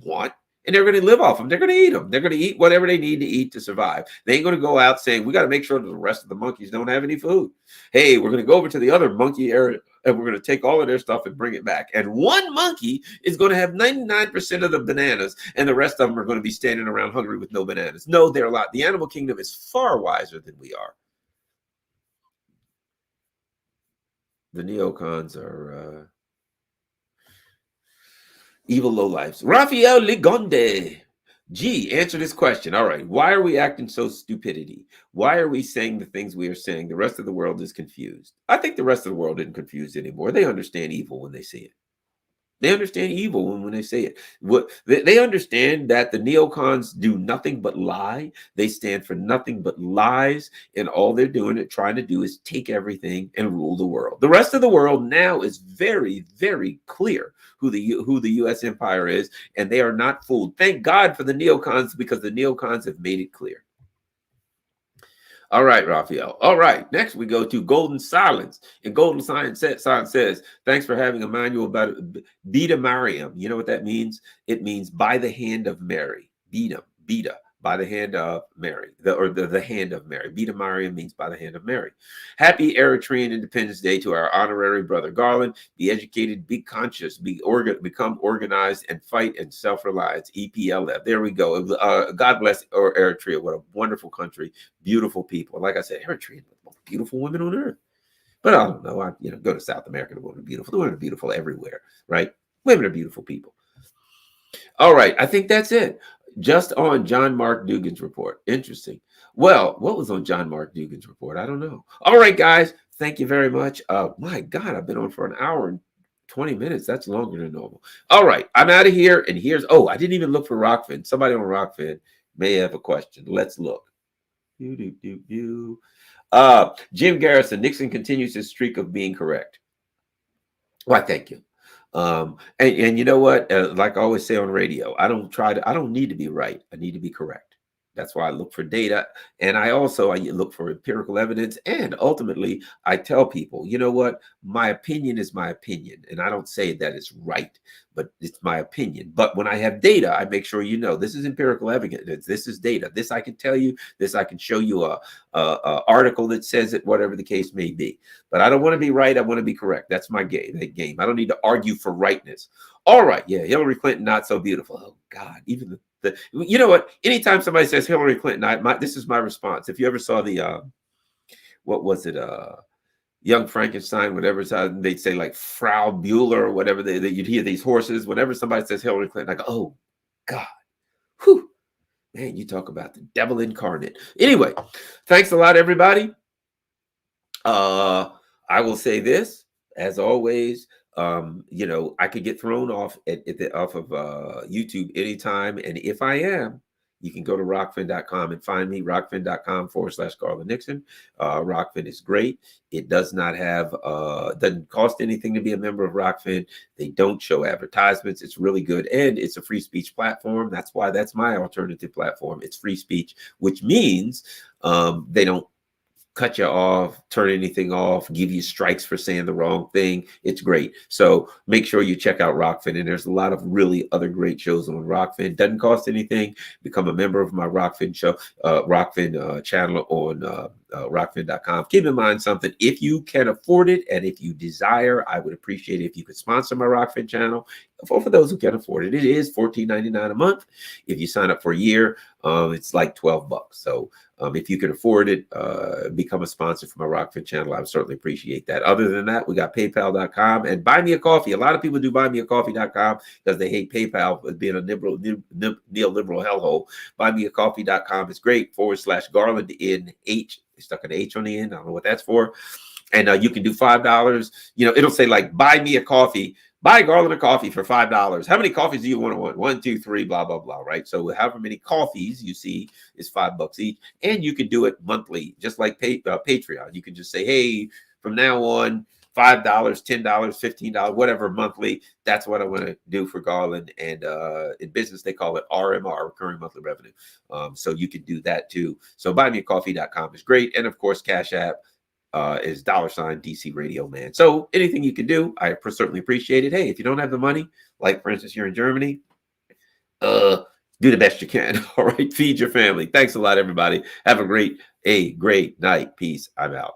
want. and they're going to live off them. They're going to eat them. They're going to eat whatever they need to eat to survive. They ain't going to go out saying, we got to make sure that the rest of the monkeys don't have any food. Hey, we're going to go over to the other monkey area and we're going to take all of their stuff and bring it back. And one monkey is going to have 99% of the bananas, and the rest of them are going to be standing around hungry with no bananas. No, they're a lot. The animal kingdom is far wiser than we are. The neocons are evil lowlifes. Rafael Ligonde. Gee, answer this question. All right. Why are we acting so stupidity? Why are we saying the things we are saying? The rest of the world is confused. I think the rest of the world isn't confused anymore. They understand evil when they see it. They understand evil when they say it. What they understand that the neocons do nothing but lie. They stand for nothing but lies, and all they're doing and trying to do is take everything and rule the world. The rest of the world now is very, very clear who the U.S. empire is, and they are not fooled. Thank God for the neocons, because the neocons have made it clear. All right, Raphael. All right. Next, we go to Golden Silence. And Golden Silence says, thanks for having a manual about Beta Mariam. You know what that means? It means by the hand of Mary. Beta, by the hand of Mary. The hand of Mary. Beta Mariam means by the hand of Mary. Happy Eritrean Independence Day to our honorary brother Garland. Be educated, be conscious, become organized, and fight and self-reliance. EPLF. There we go. God bless Eritrea. What a wonderful country. Beautiful people. Like I said, Eritrea, the most beautiful women on earth. But I don't know. Go to South America. The women are beautiful. The women are beautiful everywhere, right? Women are beautiful people. All right. I think that's it. Just on John Mark Dugan's report. Interesting. Well, what was on John Mark Dugan's report? I don't know. All right, guys. Thank you very much. My God, I've been on for an hour and 20 minutes. That's longer than normal. All right. I'm out of here. And I didn't even look for Rockfin. Somebody on Rockfin may have a question. Let's look. Jim Garrison, Nixon continues his streak of being correct. Why, thank you. And you know what? Like I always say on radio, I don't need to be right. I need to be correct. That's why I look for data. And I look for empirical evidence. And ultimately, I tell people, you know what? My opinion is my opinion. And I don't say that it's right, but it's my opinion. But when I have data, I make sure this is empirical evidence. This is data. This I can tell you. This I can show you a article that says it, whatever the case may be. But I don't want to be right. I want to be correct. That's my game. I don't need to argue for rightness. All right. Yeah. Hillary Clinton, not so beautiful. Oh, God. Even you know what? Anytime somebody says Hillary Clinton, this is my response. If you ever saw the, what was it? Young Frankenstein, whatever, they'd say like Frau Bueller or whatever. You'd hear these horses. Whenever somebody says Hillary Clinton, I go, oh, God. Whew. Man, you talk about the devil incarnate. Anyway, thanks a lot, everybody. I will say this, as always, I could get thrown off off of YouTube anytime. And if I am, you can go to rockfin.com and find me, rockfin.com/Garland Nixon. Rockfin is great. It does not have, doesn't cost anything to be a member of Rockfin. They don't show advertisements. It's really good. And it's a free speech platform. That's why that's my alternative platform. It's free speech, which means they don't cut you off, turn anything off, give you strikes for saying the wrong thing. It's great. So make sure you check out Rockfin. And there's a lot of really other great shows on Rockfin. Doesn't cost anything. Become a member of my Rockfin show, Rockfin channel on rockfin.com. Keep in mind something. If you can afford it and if you desire, I would appreciate it if you could sponsor my Rockfin channel. For those who can afford it, it is $14.99 a month. If you sign up for a year, it's like $12. So if you can afford it, become a sponsor for my Rockfin channel. I would certainly appreciate that. Other than that, we got paypal.com and buy me a coffee. A lot of people do buymeacoffee.com because they hate PayPal as being a neoliberal hellhole. Buymeacoffee.com is great. /Garland in H. Stuck an H on the end. I don't know what that's for. And you can do $5. It'll say like, buy me a coffee. Buy Garland a coffee for $5. How many coffees do you want? 1, 2, 3, blah, blah, blah, right? So however many coffees you see is $5 each. And you can do it monthly, just like Patreon. You can just say, hey, from now on, $5, $10, $15, whatever monthly. That's what I want to do for Garland. And in business, they call it RMR, recurring monthly revenue. So you can do that too. So buymeacoffee.com is great. And of course, Cash App is $DC-Radio-man. So anything you can do, I certainly appreciate it. Hey, if you don't have the money, like for instance, you're in Germany, Do the best you can. All right. Feed your family. Thanks a lot, everybody. Have a great night. Peace. I'm out.